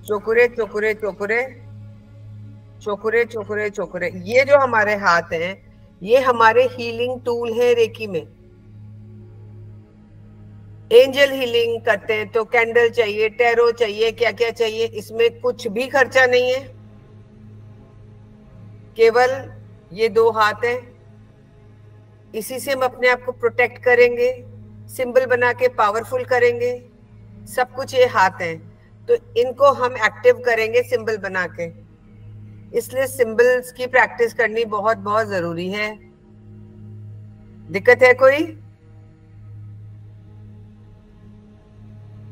चोकुरे चोकुरे चोकुरे, चोकुरे चोकुरे चोकुरे। ये जो हमारे हाथ हैं, ये हमारे हीलिंग टूल है रेकी में। एंजल हीलिंग करते हैं तो कैंडल चाहिए, टैरो चाहिए, क्या क्या चाहिए। इसमें कुछ भी खर्चा नहीं है, केवल ये 2 हाथ हैं। इसी से हम अपने आप को प्रोटेक्ट करेंगे, सिंबल बना के पावरफुल करेंगे। सब कुछ ये हाथ हैं, तो इनको हम एक्टिव करेंगे सिंबल बना के। इसलिए सिंबल्स की प्रैक्टिस करनी बहुत बहुत जरूरी है। दिक्कत है कोई?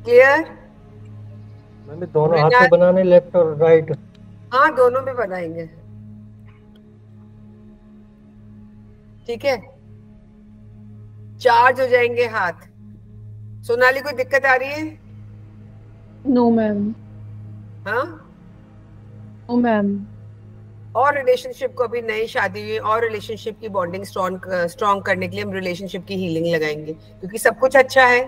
क्लियर? मैंने दोनों हाथ में बनाने, लेफ्ट और राइट? हाँ, दोनों में बनाएंगे। ठीक है, चार्ज हो जाएंगे हाथ। सोनाली, कोई दिक्कत आ रही है? No ma'am. हाँ, नो मैम। और रिलेशनशिप को, अभी नई शादी हुई, और रिलेशनशिप की बॉन्डिंग स्ट्रॉन्ग करने के लिए हम रिलेशनशिप की हीलिंग लगाएंगे, क्योंकि सब कुछ अच्छा है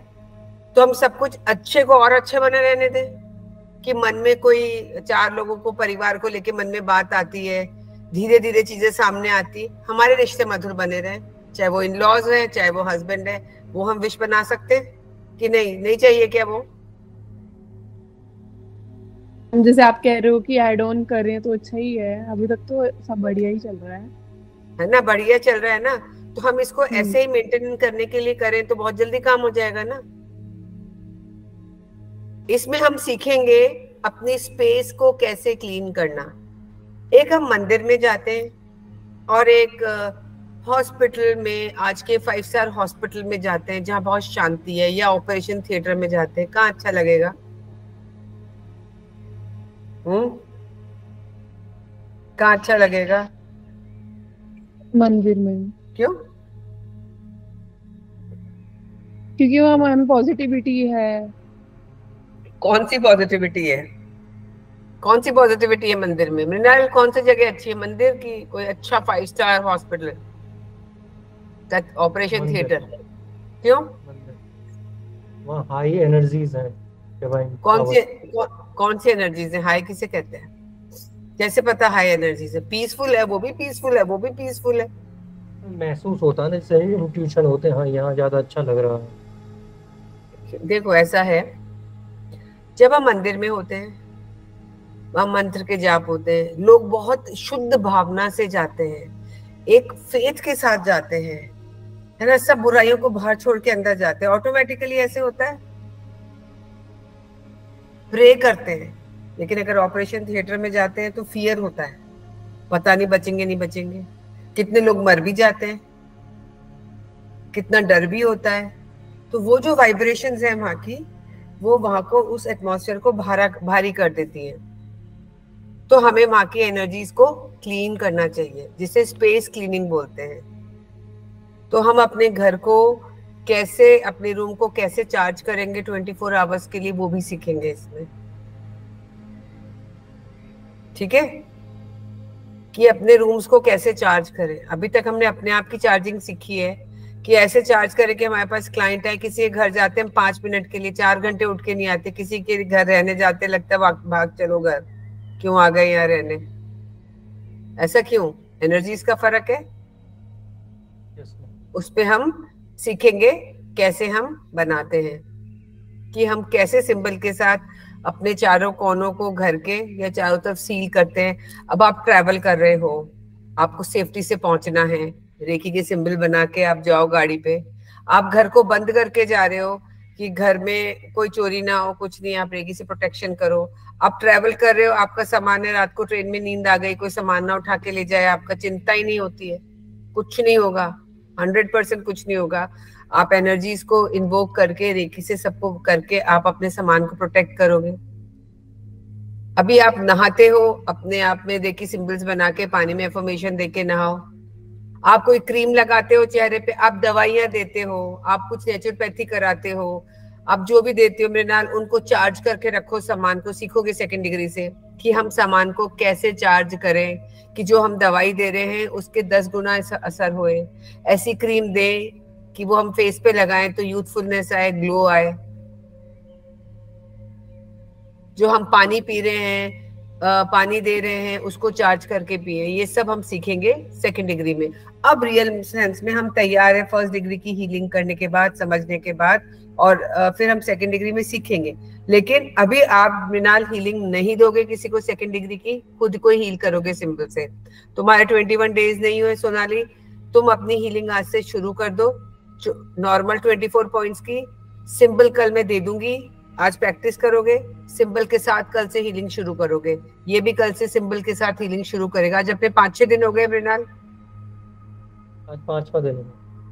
तो हम सब कुछ अच्छे को और अच्छे बने रहने दें। कि मन में कोई 4 लोगों को, परिवार को लेके मन में बात आती है, धीरे धीरे चीजें सामने आती, हमारे रिश्ते मधुर बने रहे, चाहे वो इन लॉज है चाहे वो हस्बैंड है। वो हम विश बना सकते कि नहीं? नहीं चाहिए क्या वो? जैसे आप कह रहे हो कि ऐड ऑन कर रहे हैं तो अच्छा ही है, अभी तक तो सब बढ़िया ही चल रहा है ना, बढ़िया चल रहा है ना। तो हम इसको ऐसे ही मेंटेन करने के लिए करें तो बहुत जल्दी काम हो जाएगा ना। इसमें हम सीखेंगे अपनी स्पेस को कैसे क्लीन करना। एक हम मंदिर में जाते हैं और एक हॉस्पिटल में, आज के 5 स्टार हॉस्पिटल में जाते हैं जहाँ बहुत शांति है, या ऑपरेशन थिएटर में जाते हैं। कहाँ अच्छा लगेगा? कहाँ अच्छा लगेगा? मंदिर में। क्यों? क्योंकि वहाँ में पॉजिटिविटी है। कौन सी पॉजिटिविटी है? कौन सी पॉजिटिविटी है मंदिर में? मृणाल, कौन सी जगह अच्छी है मंदिर की? कोई अच्छा 5 स्टार हॉस्पिटल, ऑपरेशन मंदिर, थिएटर? क्यों? मंदिर, वहाँ हाई एनर्जीज हैं, डिवाइन कौन सी पावर। कौन सी एनर्जीज है? हाई किसे कहते हैं? कैसे पता हाई एनर्जीज है? पीसफुल है, वो भी पीसफुल है, वो भी पीसफुल है। महसूस होता है ना, जैसे इंट्यूशन होते हैं, हाँ यहाँ ज्यादा अच्छा लग रहा है। देखो ऐसा है, जब हम मंदिर में होते हैं, वहां मंत्र के जाप होते हैं, लोग बहुत शुद्ध भावना से जाते हैं, एक फेथ के साथ जाते हैं, है ना, सब बुराइयों को बाहर छोड़ के अंदर जाते हैं, ऑटोमेटिकली ऐसे होता है, प्रे करते हैं। लेकिन अगर ऑपरेशन थिएटर में जाते हैं तो फियर होता है, पता नहीं बचेंगे नहीं बचेंगे, कितने लोग मर भी जाते हैं, कितना डर भी होता है। तो वो जो वाइब्रेशंस है वहां की, वो वहां को, उस एटमॉस्फेयर को भारी कर देती है। तो हमें वहां की एनर्जीज को क्लीन करना चाहिए, जिसे स्पेस क्लीनिंग बोलते हैं। तो हम अपने घर को कैसे, अपने रूम को कैसे चार्ज करेंगे 24 आवर्स के लिए, वो भी सीखेंगे इसमें। ठीक है, कि अपने रूम्स को कैसे चार्ज करें। अभी तक हमने अपने आप की चार्जिंग सीखी है कि ऐसे चार्ज करें कि हमारे पास क्लाइंट है, किसी के घर जाते हैं 5 मिनट के लिए, 4 घंटे उठ के नहीं आते, किसी के घर रहने जाते लगता है भाग चलो घर, क्यों आ गए यहाँ रहने? ऐसा क्यों? एनर्जीज का फर्क है। उस पे हम सीखेंगे कैसे हम बनाते हैं, कि हम कैसे सिंबल के साथ अपने चारों कोनों को घर के या चारों तरफ सील करते हैं। अब आप ट्रैवल कर रहे हो, आपको सेफ्टी से पहुंचना है, रेकी के सिंबल बना के आप जाओ गाड़ी पे। आप घर को बंद करके जा रहे हो कि घर में कोई चोरी ना हो, कुछ नहीं, आप रेकी से प्रोटेक्शन करो। आप ट्रैवल कर रहे हो, आपका सामान है, रात को ट्रेन में नींद आ गई, कोई सामान ना उठा के ले जाए, आपका चिंता ही नहीं होती है, कुछ नहीं होगा, 100% कुछ नहीं होगा। आप एनर्जीज को इन्वोक करके, रेकी से सबको करके आप अपने सामान को प्रोटेक्ट करोगे। अभी आप नहाते हो, अपने आप में रेकी सिंबल्स बना के पानी में एफर्मेशन देके नहाओ। आप कोई क्रीम लगाते हो चेहरे पे, आप दवाइयां देते हो, आप कुछ नेचुरोपैथी कराते हो, आप जो भी देते हो मृणाल, उनको चार्ज करके रखो सामान को। सीखोगे सेकंड डिग्री से कि हम सामान को कैसे चार्ज करें, कि जो हम दवाई दे रहे हैं उसके 10 गुना असर होए। ऐसी क्रीम दे कि वो हम फेस पे लगाएं तो यूथफुलनेस आए, ग्लो आए। जो हम पानी पी रहे हैं, पानी दे रहे हैं, उसको चार्ज करके पिए। ये सब हम सीखेंगे सेकंड डिग्री में। अब रियल सेंस में हम तैयार है फर्स्ट डिग्री की हीलिंग करने के बाद, समझने के बाद, और फिर हम सेकंड डिग्री में सीखेंगे। लेकिन अभी आप मृणाल हीलिंग नहीं दोगे किसी को सेकंड डिग्री की, खुद को हील करोगे सिंपल से। तुम्हारे 21 डेज नहीं हुए सोनाली, तुम अपनी हीलिंग आज से शुरू कर दो। नॉर्मल 24 पॉइंट्स की सिंपल कल मैं दे दूंगी, आज प्रैक्टिस करोगे, सिंबल के साथ कल से हीलिंग शुरू करोगे। ये भी कल से सिंबल के साथ हीलिंग शुरू करेगा। आज अपने 5-6 दिन हो गए मृणाल, आज 5वां दिन है।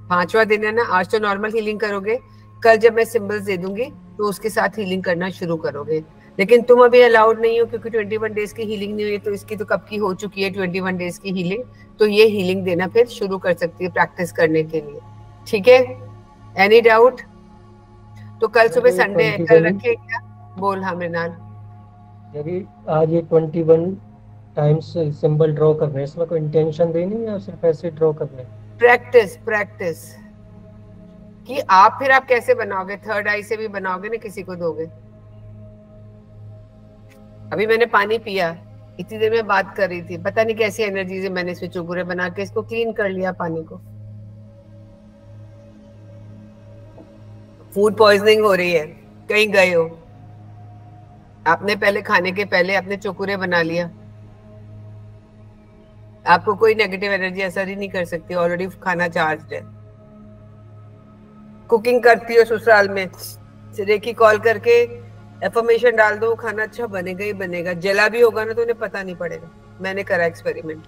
5वां दिन है ना। आज तो नॉर्मल हीलिंग करोगे, कल जब मैं सिंबल्स दे दूंगी तो उसके साथ हीलिंग करना शुरू करोगे। लेकिन तुम अभी अलाउड नहीं हो, क्योंकि 21 डेज की हीलिंग नहीं हुई, तो इसकी तो कब की हो चुकी है 21 डेज की हीलिंग। तो ये हीलिंग देना फिर शुरू कर सकती है प्रैक्टिस करने के लिए। ठीक है, एनी डाउट? तो कल सुबह संडे है, कल रखे क्या? बोल। हाँ मृणाल, यदि आज ये 21 टाइम्स सिंबल ड्रॉ करने, इसमें कोई इंटेंशन देनी है या सिर्फ ऐसे ड्रॉ करने? प्रैक्टिस कि आप फिर आप कैसे बनाओगे, थर्ड आई से भी बनाओगे ना, किसी को दोगे। अभी मैंने पानी पिया, इतनी देर में बात कर रही थी, पता नहीं कैसी एनर्जी से मैंने इसमें चुगुरे बना के इसको क्लीन कर लिया पानी को। फूड पॉइजनिंग हो रही है, कहीं गए हो, आपने पहले खाने के पहले अपने चुकुरे बना लिया, आपको कोई नेगेटिव एनर्जी असर ही नहीं कर सकती, ऑलरेडी खाना चार्ज है। कुकिंग करती हो ससुराल में, रेकी कॉल करके एफर्मेशन डाल दो, खाना अच्छा बनेगा ही बनेगा। जला भी होगा ना तो उन्हें पता नहीं पड़ेगा। मैंने करा एक्सपेरिमेंट,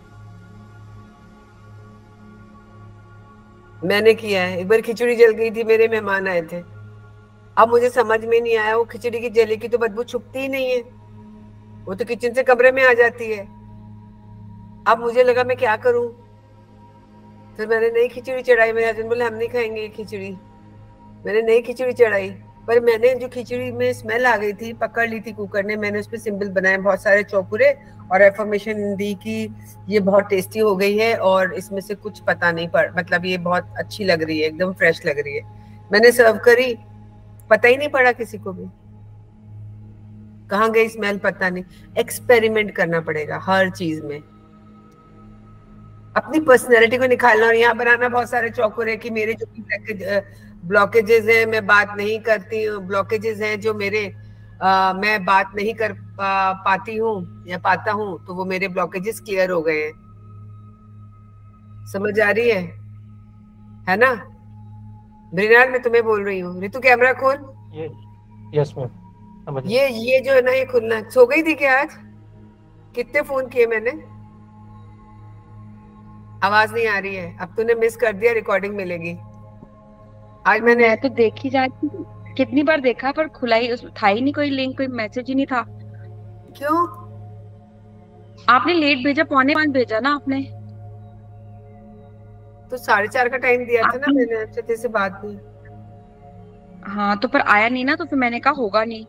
मैंने किया है। एक बार खिचड़ी जल गई थी, मेरे मेहमान आए थे, अब मुझे समझ में नहीं आया, वो खिचड़ी की जले की तो बदबू छुपती ही नहीं है, वो तो किचन से कमरे में आ जाती है। अब मुझे लगा मैं क्या करूं, फिर मैंने नई खिचड़ी चढ़ाई, मेरे हस्बैंड बोले हम नहीं खाएंगे ये खिचड़ी। मैंने नई खिचड़ी चढ़ाई, पर मैंने जो खिचड़ी में स्मेल आ गई थी, पकड़ ली थी कुकर ने, मैंने उस पर सिंबल बनाए बहुत सारे चौकुरे और एफर्मेशन दी कि ये बहुत टेस्टी हो गई है और इसमें से कुछ पता नहीं पड़, मतलब ये बहुत अच्छी लग रही है, एकदम फ्रेश लग रही है। मैंने सर्व करी, पता ही नहीं पड़ा किसी को भी, कहाँ गई स्मेल पता नहीं। एक्सपेरिमेंट करना पड़ेगा हर चीज में, अपनी पर्सनैलिटी को निकालना। और यहाँ बनाना बहुत सारे चौकुर है कि मेरे जो ब्लॉकेजेस हैं मैं बात नहीं करती हूँ, ब्लॉकेजेस हैं जो मेरे मैं बात नहीं कर पाती हूँ या पाता हूँ, तो वो मेरे ब्लॉकेजेस क्लियर हो गए हैं। समझ आ रही है ना? मृणाल मैं तुम्हें बोल रही हूँ। ऋतु कैमरा खोल। Yes ma'am. ये जो है ना, ये खुलना। सो गई थी क्या आज? कितने फोन किए मैंने? आवाज नहीं आ रही है। अब तूने मिस कर दिया, रिकॉर्डिंग मिलेगी। आज मैं तो देखी जा रही थी, कितनी बार देखा पर खुला ही, उसमें था ही नहीं कोई लिंक, कोई मैसेज ही नहीं था। क्यों? आपने लेट भेजा, 4:45 भेजा ना आपने। तो 4:30 का टाइम दिया था ना मैंने, अच्छे तेरे से बात नहीं। हाँ तो पर आया नहीं ना, तो फिर मैंने कहा होगा नहीं।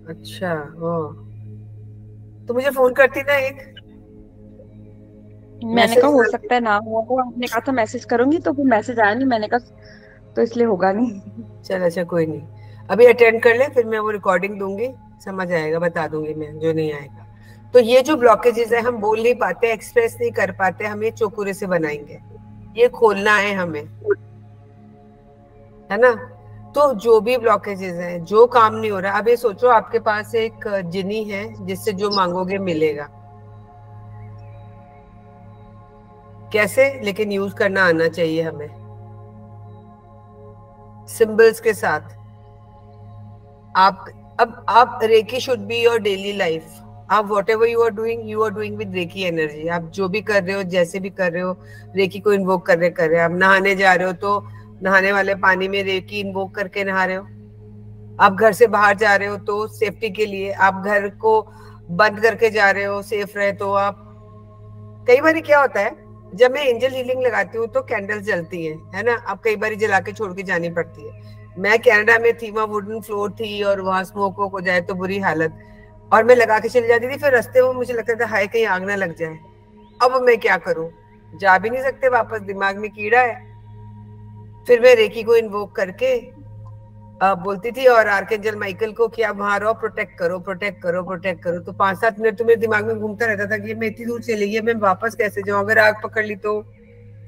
अच्छा तो मुझे फोन करती ना एक। मैंने कहा हो सकता है ना हुआ हो, आपने कहा था मैसेज करूंगी, तो फिर मैसेज आया नहीं, मैंने कहा तो इसलिए होगा नहीं। चल अच्छा कोई नहीं, अभी अटेंड कर ले, फिर मैं वो रिकॉर्डिंग दूंगी, समझ आएगा, बता दूंगी मैं जो नहीं आएगा। तो ये जो ब्लॉकेजेस है, हम बोल नहीं पाते, एक्सप्रेस नहीं कर पाते, हम ये चोकुरे से बनाएंगे, ये खोलना है हमें, है ना? तो जो भी ब्लॉकेजेस हैं, जो काम नहीं हो रहा, अब ये सोचो आपके पास एक जिनी है जिससे जो मांगोगे मिलेगा, कैसे? लेकिन यूज करना आना चाहिए हमें, सिंबल्स के साथ। आप reiki should be your daily life. आप whatever you are doing with reiki energy. आप जो भी कर रहे हो, जैसे भी कर रहे हो, रेकी को इन्वोक कर रहे आप नहाने जा रहे हो तो नहाने वाले पानी में रेकी इन्वोक करके नहा रहे हो। आप घर से बाहर जा रहे हो तो सेफ्टी के लिए, आप घर को बंद करके जा रहे हो सेफ रहे तो आप। कई बार क्या होता है, जब मैं एंजल हीलिंग लगाती हूँ तो कैंडल्स जलती है ना? अब कई बार जला के छोड़ के जानी पड़ती है। मैं कनाडा में थी, वहां वुडन फ्लोर थी और वहां स्मोक हो जाए तो बुरी हालत, और मैं लगा के चली जाती थी। फिर रास्ते में मुझे लगता था हाय कहीं आग ना लग जाए। अब मैं क्या करूं, जा भी नहीं सकते वापस, दिमाग में कीड़ा है। फिर मैं रेकी को इन्वोक करके बोलती थी और आर्कएंजल माइकल को कि आप वहां रहो, प्रोटेक्ट करो प्रोटेक्ट करो प्रोटेक्ट करो। तो 5-7 मिनट तो मेरे दिमाग में घूमता रहता था कि मैं इतनी दूर चली गई, मैं वापस कैसे जाऊं? अगर आग पकड़ ली तो,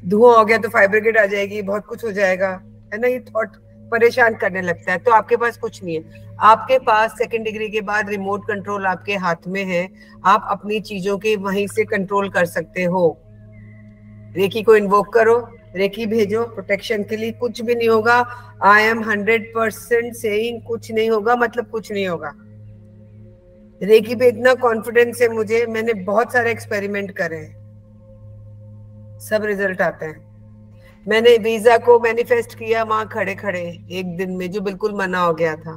धुआं हो गया तो फायर ब्रिगेड आ जाएगी, बहुत कुछ हो जाएगा, है ना? ये थॉट परेशान करने लगता है। तो आपके पास कुछ नहीं है, आपके पास सेकंड डिग्री के बाद रिमोट कंट्रोल आपके हाथ में है। आप अपनी चीजों के वहीं से कंट्रोल कर सकते हो। रेकी को इन्वोक करो, रेकी भेजो प्रोटेक्शन के लिए। कुछ भी नहीं होगा, आई एम 100% सेइंग, कुछ नहीं होगा, मतलब कुछ नहीं होगा। रेकी पे इतना कॉन्फिडेंस है मुझे, मैंने बहुत सारे एक्सपेरिमेंट करे हैं, सब रिजल्ट आते हैं। मैंने वीजा को मैनिफेस्ट किया वहां खड़े खड़े एक दिन में, जो बिल्कुल मना हो गया था,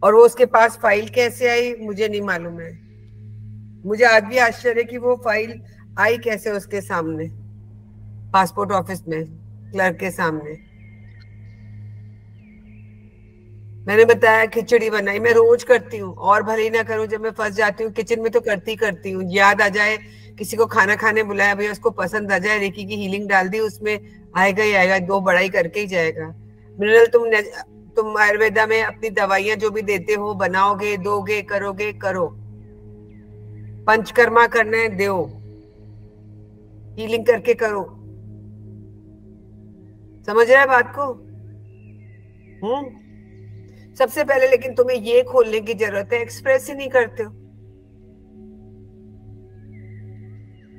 और वो उसके पास फाइल कैसे आई मुझे नहीं मालूम है। मुझे आज भी आश्चर्य कि वो फाइल आई कैसे उसके सामने, पासपोर्ट ऑफिस में क्लर्क के सामने। मैंने बताया खिचड़ी बनाई, मैं रोज करती हूँ, और भले ही ना करूं, जब मैं फंस जाती हूँ किचन में तो करती हूँ। याद आ जाए, किसी को खाना खाने बुलाया, भैया उसको पसंद आ जाए, रेकी की हीलिंग डाल दी उसमें, आएगा ही आएगा, 2 बड़ाई करके ही जाएगा। मिनरल तुम आयुर्वेदा में अपनी दवाइयां जो भी देते हो, बनाओगे, दोगे, करोगे, करो। पंचकर्मा करना है, दो, हीलिंग करके करो। समझ रहा है बात को? सबसे पहले लेकिन तुम्हें ये खोलने की जरूरत है, एक्सप्रेस ही नहीं करते हो।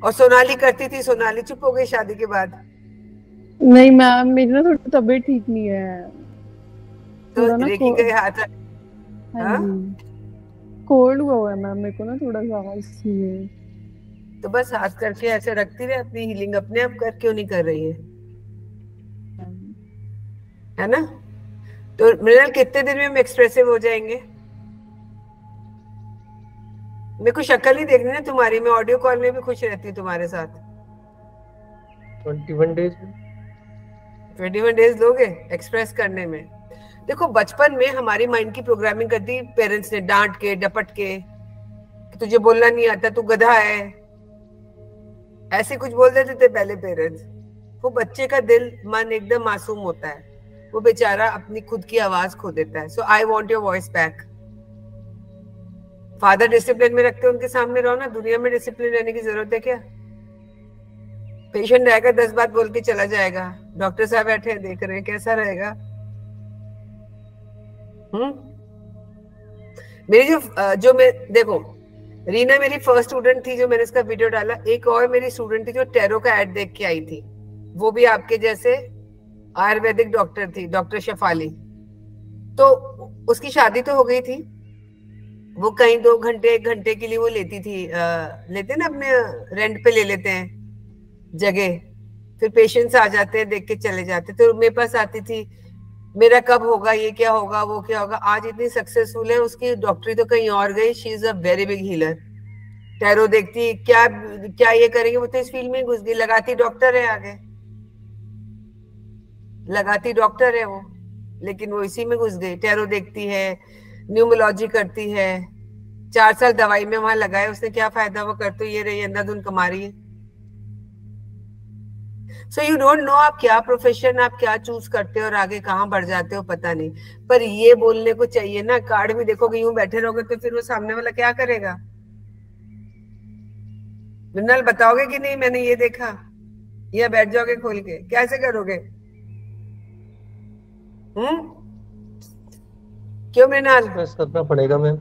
और सोनाली करती थी, सोनाली चुप हो गई शादी के बाद। नहीं मैम, मेरी ना थोड़ी तबीयत ठीक नहीं है, तो थोड़ा ना रेकी के हाथ, हाँ जी, कोल्ड हुआ है मैम मेरे को ना थोड़ा सा, इसलिए। तो बस हाथ करके ऐसे रखती रहे, अपनी हीलिंग अपने आप कर, क्यों नहीं कर रही है ना? तो मृणाल कितने दिन में हम एक्सप्रेसिव हो जाएंगे? मेरे को शक्ल ही देखनी ना तुम्हारी, मैं ऑडियो कॉल में भी खुश रहती हूँ तुम्हारे साथ। 21 डेज में 21 डेज लोगे एक्सप्रेस करने में? देखो बचपन में हमारी माइंड की प्रोग्रामिंग कर दी पेरेंट्स ने, डांट के डपट के कि तुझे बोलना नहीं आता, तू गधा है, ऐसे कुछ बोल देते थे पहले पेरेंट्स। वो बच्चे का दिल मन एकदम मासूम होता है, वो बेचारा अपनी खुद की आवाज खो देता है। So I want your voice back. Father discipline में रखते उनके सामने रहो ना, दुनिया में डिसिप्लिन रहने की जरूरत है क्या? पेशेंट रहेगा 10 बात बोल के चला जाएगा, डॉक्टर साहब बैठे हैं देख रहे हैं, कैसा रहेगा? मेरी जो मैं देखो, रीना मेरी फर्स्ट स्टूडेंट थी जो मैंने इसका वीडियो डाला। एक और मेरी स्टूडेंट थी जो टैरो का एड देख के आई थी, वो भी आपके जैसे आयुर्वेदिक डॉक्टर थी, डॉक्टर शफाली। तो उसकी शादी तो हो गई थी, वो कहीं 2 घंटे 1 घंटे के लिए वो लेती थी, लेते ना अपने रेंट पे ले लेते हैं जगह, फिर पेशेंट्स आ जाते हैं देख के चले जाते, तो मेरे पास आती थी, मेरा कब होगा, ये क्या होगा, वो क्या होगा। आज इतनी सक्सेसफुल है, उसकी डॉक्टरी तो कहीं और गई। She is a very big healer. Tarot देखती, क्या क्या ये करेंगे, वो तो इस फील्ड में घुस गई, लगाती डॉक्टर है आगे, लगाती डॉक्टर है वो, लेकिन वो इसी में घुस गई। टैरो देखती है, न्यूमोलॉजी करती है, 4 साल दवाई में वहां लगाए, उसने क्या फायदा, वो कर तो ये रही, अंधाधुन कमा रही है। सो यू डोंट नो आप क्या प्रोफेशन, आप क्या चूज करते हो और आगे कहाँ बढ़ जाते हो पता नहीं, पर ये बोलने को चाहिए ना। कार्ड भी देखोगे यूं बैठे रहोगे तो फिर वो सामने वाला क्या करेगा? मृणाल बताओगे कि नहीं मैंने ये देखा, या बैठ जाओगे खोल के, कैसे करोगे? क्यों मृणाल? एक्सप्रेस करना पड़ेगा मैम।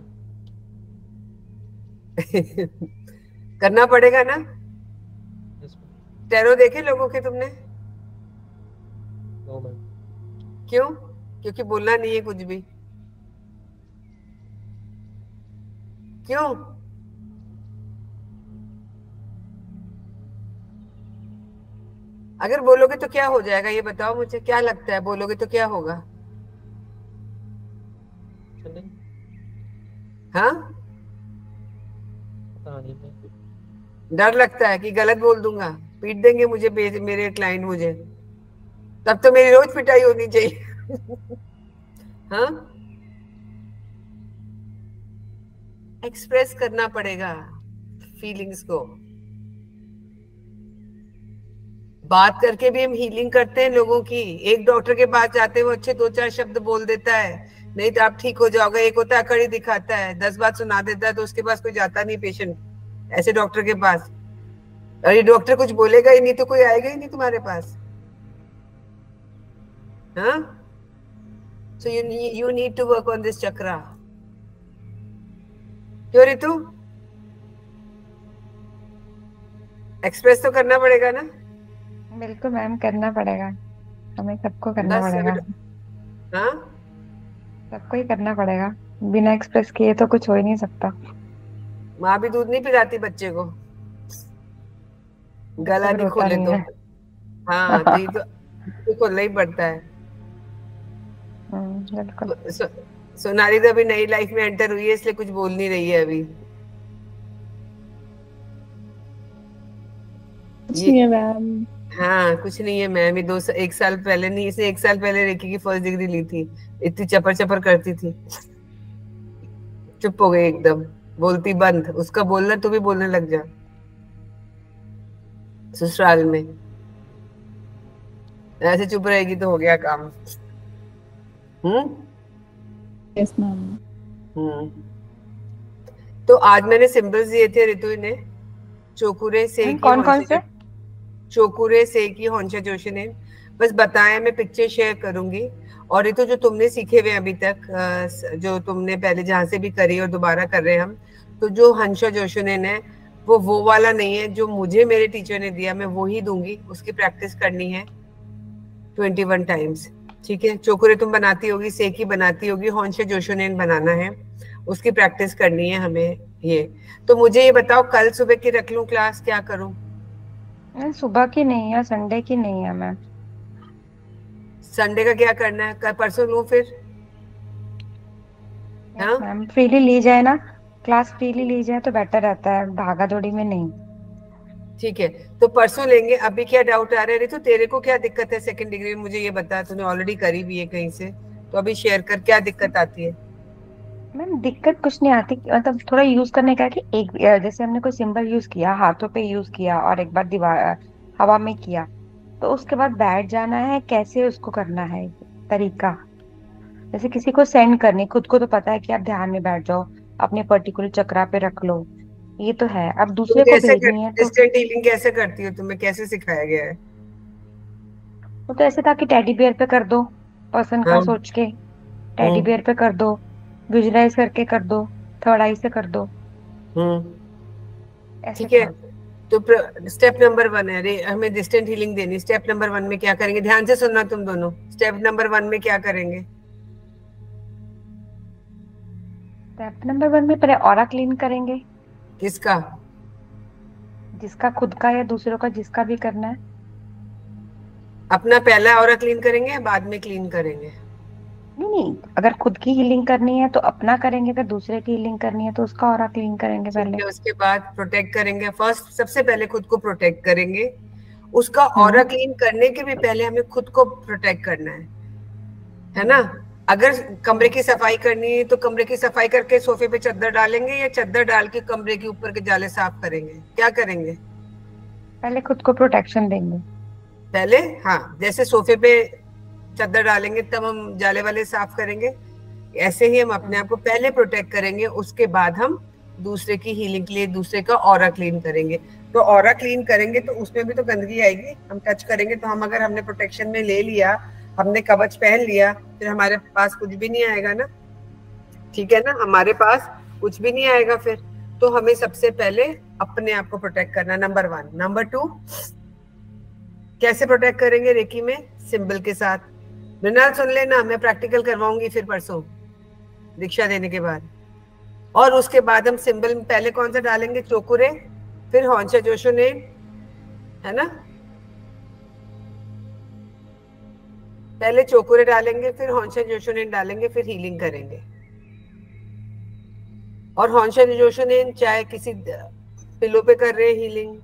करना पड़ेगा ना। Yes, ma'am. टैरो देखे लोगों के तुमने? No, ma'am. क्यों? क्योंकि बोलना नहीं है कुछ भी। क्यों? अगर बोलोगे तो क्या हो जाएगा, ये बताओ मुझे, क्या लगता है बोलोगे तो क्या होगा? चलिए, हाँ, पता नहीं ma'am. डर लगता है कि गलत बोल दूंगा, पीट देंगे मुझे मेरे क्लाइंट मुझे, तब तो मेरी रोज पिटाई होनी चाहिए। हाँ, एक्सप्रेस करना पड़ेगा फीलिंग्स को। बात करके भी हम हीलिंग करते हैं लोगों की। एक डॉक्टर के पास जाते हैं, वो अच्छे 2-4 शब्द बोल देता है, नहीं तो आप ठीक हो जाओगे। एक होता है कड़ी दिखाता है, 10 बात सुना देता है, तो उसके पास कोई जाता नहीं पेशेंट ऐसे डॉक्टर के पास। और ये डॉक्टर कुछ बोलेगा ही नहीं तो कोई आएगा ही नहीं तुम्हारे पास। हाँ, so you need to work on this chakra. क्यों रितु? एक्सप्रेस तो करना पड़ेगा ना। बिल्कुल मैम, करना पड़ेगा, हमें सबको करना बस पड़ेगा, हाँ, सबको ही करना पड़ेगा। बिना एक्सप्रेस किए तो कुछ हो ही नहीं सकता। माँ भी दूध नहीं पिलाती बच्चे को, गला जब नहीं रोता खोले नहीं तो। है। हाँ, तो ये तो खोलना ही पड़ता है। बिल्कुल। सोनाली तो अभी नई लाइफ में एंटर हुई है, इसलिए कुछ बोल नहीं रही है अभी। कुछ नहीं है मैम। हाँ, कुछ नहीं है मैम। 1 साल पहले नहीं, इसे 1 साल पहले रेकी की फर्स्ट डिग्री ली थी, इतनी चपर चपर करती थी, चुप हो गई एकदम, बोलती बंद। उसका बोलना तू भी बोलने लग जा ससुराल में, ऐसे चुप रहेगी तो हो गया काम। Yes ma'am. तो आज मैंने सिंबल्स दिए थे ऋतु ने, चोकुरे से की कौन कौन से? चोकुरे से की होंशा जोशी ने बस बताया, मैं पिक्चर शेयर करूंगी। और ऋतु जो तुमने सीखे हुए अभी तक, जो तुमने पहले जहां से भी करी और दोबारा कर रहे हैं हम, तो जो हंशा जोशुनेन है वो वाला नहीं है जो मुझे मेरे टीचर ने दिया, मैं वो ही दूंगी। उसकी प्रैक्टिस करनी है 21 टाइम्स, ठीक है। चोकुरे तुम बनाती होगी, सेकी बनाती होगी, होंशा जोशुनेन बनाना है, उसकी प्रैक्टिस करनी है हमें। ये तो मुझे ये बताओ, कल सुबह की रख लूं क्लास, क्या करूं? सुबह की नहीं है, संडे की नहीं है मैम। संडे का क्या करना है? कल परसों लूं फिर? हाँ मैम फ्रीली ली जाए ना, क्लास फ्रीली ली जाए तो बेटर रहता है, भागा दौड़ी में नहीं। ठीक है, तो परसों लेंगे। अभी क्या डाउट आ रहा है तो तेरे को क्या दिक्कत है सेकंड डिग्री में, मुझे ये बता। तूने ऑलरेडी करी भी है कहीं से, तो अभी शेयर कर, क्या दिक्कत आती है? मैम दिक्कत कुछ नहीं आती, मतलब थोड़ा यूज करने का कि एक जैसे हमने कोई सिंबल यूज किया, हाथों पे यूज किया और एक बार दीवार हवा में किया, तो उसके बाद बैठ जाना है, कैसे उसको करना है तरीका। जैसे किसी को सेंड करनी, खुद को तो पता है कि आप ध्यान में बैठ जाओ, अपने पर्टिकुलर चक्रा पे रख लो, ये तो है। अब तुम दूसरे को कैसे कर, भेजनी है तो डिस्टेंट हीलिंग कैसे करती हो, तुम्हें कैसे सिखाया गया है? वो तो ऐसे था कि टेडी बियर पे कर दो, पर्सन का हाँ। सोच के टेडी बियर पे कर दो, विजुलाइज करके कर दो, थर्ड आई से कर दो, हम्म। ऐसे ठीक है, था। तो स्टेप नंबर 1 है, अरे हमें डिस्टेंट हीलिंग देनी। स्टेप नंबर 1 में क्या करेंगे, ध्यान से सुनना तुम दोनों। स्टेप नंबर 1 में क्या करेंगे? स्टेप नंबर 1 में पहले ऑरा क्लीन करेंगे, किसका? जिसका खुद का या दूसरों का, जिसका भी करना है। अपना पहला ऑरा क्लीन करेंगे या बाद में क्लीन करेंगे? नहीं नहीं, अगर खुद की हीलिंग करनी है तो अपना करेंगे, अगर दूसरे की हीलिंग करनी है तो उसका ऑरा क्लीन करेंगे ठीक पहले। है, उसके बाद प्रोटेक्ट करेंगे। फर्स्ट सबसे पहले खुद को प्रोटेक्ट करेंगे। उसका ऑरा हम्म क्लीन करने के भी पहले हमें खुद को प्रोटेक्ट करना है ना? अगर कमरे की सफाई करनी है तो कमरे की सफाई करके सोफे पे चादर डालेंगे, या चादर डाल के कमरे के ऊपर के जाले साफ करेंगे? क्या करेंगे? पहले खुद को प्रोटेक्शन देंगे। पहले, हाँ, जैसे सोफे पे चादर डालेंगे तब हम जाले वाले साफ करेंगे, ऐसे ही हम अपने आप को पहले प्रोटेक्ट करेंगे, उसके बाद हम दूसरे की हीलिंग के लिए दूसरे का ऑरा क्लीन करेंगे। तो ऑरा क्लीन करेंगे तो उसमें भी तो गंदगी आएगी, हम टच करेंगे तो हम, अगर हमने प्रोटेक्शन में ले लिया, हमने कवच पहन लिया, फिर हमारे पास कुछ भी नहीं आएगा ना। ठीक है ना, हमारे पास कुछ भी नहीं आएगा फिर। तो हमें सबसे पहले अपने आप को प्रोटेक्ट करना, नंबर 1। नंबर 2, कैसे प्रोटेक्ट करेंगे रेकी में? सिंबल के साथ। मृणाल सुन लेना, मैं प्रैक्टिकल करवाऊंगी फिर परसों दीक्षा देने के बाद। और उसके बाद हम सिंबल पहले कौन सा डालेंगे? चोकुरे, फिर हॉन्शा जोशोने, है ना? पहले चोकुरे डालेंगे, फिर हॉन्शा जोशोने डालेंगे, फिर हीलिंग करेंगे। और हॉन्शा जोशोने चाहे किसी पिलो पे कर रहे हैं हीलिंग,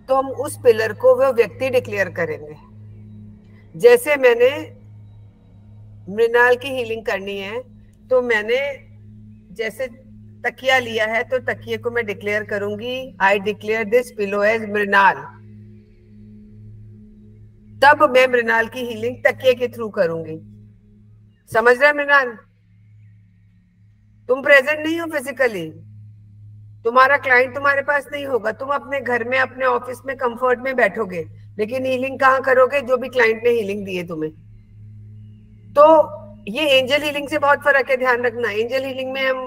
तो हम उस पिलर को वो व्यक्ति डिक्लेयर करेंगे। जैसे मैंने मृणाल की हीलिंग करनी है, तो मैंने जैसे तकिया लिया है तो तकिए को मैं डिक्लेयर करूंगी, I declare this pillow as Mrinal. तब मैं मृणाल की हीलिंग तकिए के थ्रू करूंगी। समझ रहे मृणाल? तुम प्रेजेंट नहीं हो फिजिकली, तुम्हारा क्लाइंट तुम्हारे पास नहीं होगा, तुम अपने घर में अपने ऑफिस में कंफर्ट में बैठोगे, लेकिन हीलिंग कहाँ करोगे? जो भी क्लाइंट ने हीलिंग दी है तुम्हें। तो ये एंजल हीलिंग से बहुत फर्क है, ध्यान रखना। एंजल हीलिंग में हम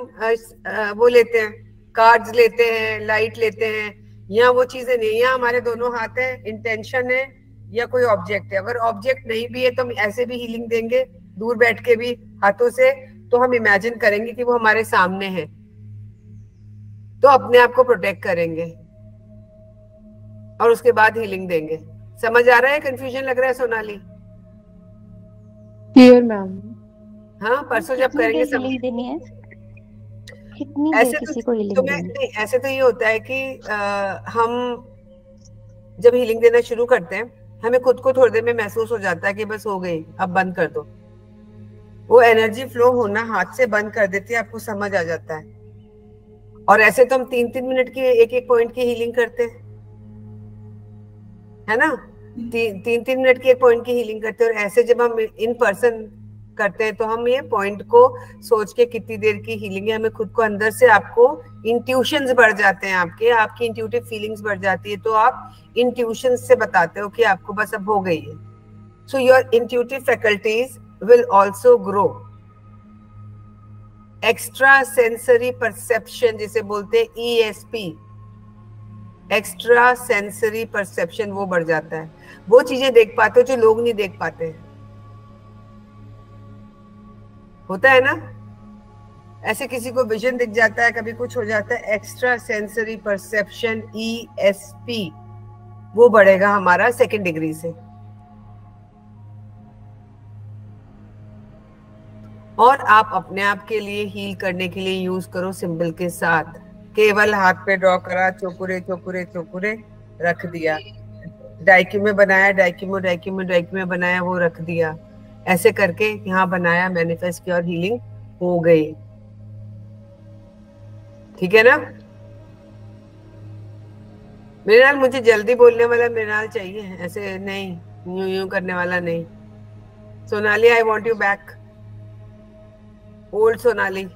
वो लेते हैं, कार्ड्स लेते हैं, लाइट लेते हैं। यहाँ वो चीजें नहीं, यहाँ हमारे दोनों हाथ है, इंटेंशन है या कोई ऑब्जेक्ट है। अगर ऑब्जेक्ट नहीं भी है तो हम ऐसे भी हीलिंग देंगे, दूर बैठ के भी हाथों से। तो हम इमेजिन करेंगे कि वो हमारे सामने है, तो अपने आप को प्रोटेक्ट करेंगे और उसके बाद हीलिंग देंगे। समझ आ रहा है? कंफ्यूजन लग रहा है सोनाली? Clear ma'am. हाँ, परसों जब कितनी करेंगे देर सब। हीलिंग देनी है, कितनी देर ऐसे तो किसी को हीलिंग तुम्हें देनी है? नहीं, ऐसे तो ये होता है कि हम जब हीलिंग देना शुरू करते हैं, हमें खुद को थोड़ी देर में महसूस हो जाता है कि बस हो गई, अब बंद कर दो। वो एनर्जी फ्लो होना हाथ से बंद कर देती है, आपको समझ आ जाता है। और ऐसे तो हम 3-3 मिनट की एक एक पॉइंट की हीलिंग करते हैं, है ना? 3-3 मिनट की एक पॉइंट की हीलिंग करते हैं। और ऐसे जब हम इन पर्सन करते हैं तो हम ये पॉइंट को सोच के कितनी देर की हीलिंग है, हमें खुद को अंदर से, आपको इंट्यूशंस बढ़ जाते हैं, आपकी इंट्यूटिव फीलिंग्स बढ़ जाती है, तो आप इंट्यूशंस से बताते हो कि आपको बस अब हो गई है। So your intuitive faculties will also grow. Extra sensory perception जिसे बोलते हैं, ESP, एक्स्ट्रा सेंसरी परसेप्शन, वो बढ़ जाता है। वो चीजें देख पाते हो जो लोग नहीं देख पाते। होता है ना, ऐसे किसी को विजन दिख जाता है, कभी कुछ हो जाता है। एक्स्ट्रा सेंसरी परसेप्शन, ESP, वो बढ़ेगा हमारा 2nd डिग्री से। और आप अपने आप के लिए हील करने के लिए यूज करो सिंबल के साथ। केवल हाथ पे ड्रॉ करा, चोकुरे चोकुरे चोकुरे रख दिया, डाइक्यू में बनाया, डाइक्यू में बनाया, वो रख दिया, ऐसे करके यहाँ बनाया, मैनिफेस्ट किया और हीलिंग हो गई। ठीक है ना? मृणाल, मुझे जल्दी बोलने वाला मृणाल चाहिए, ऐसे नहीं यूं यूं करने वाला नहीं। Sonali, I want you back, old Sonali.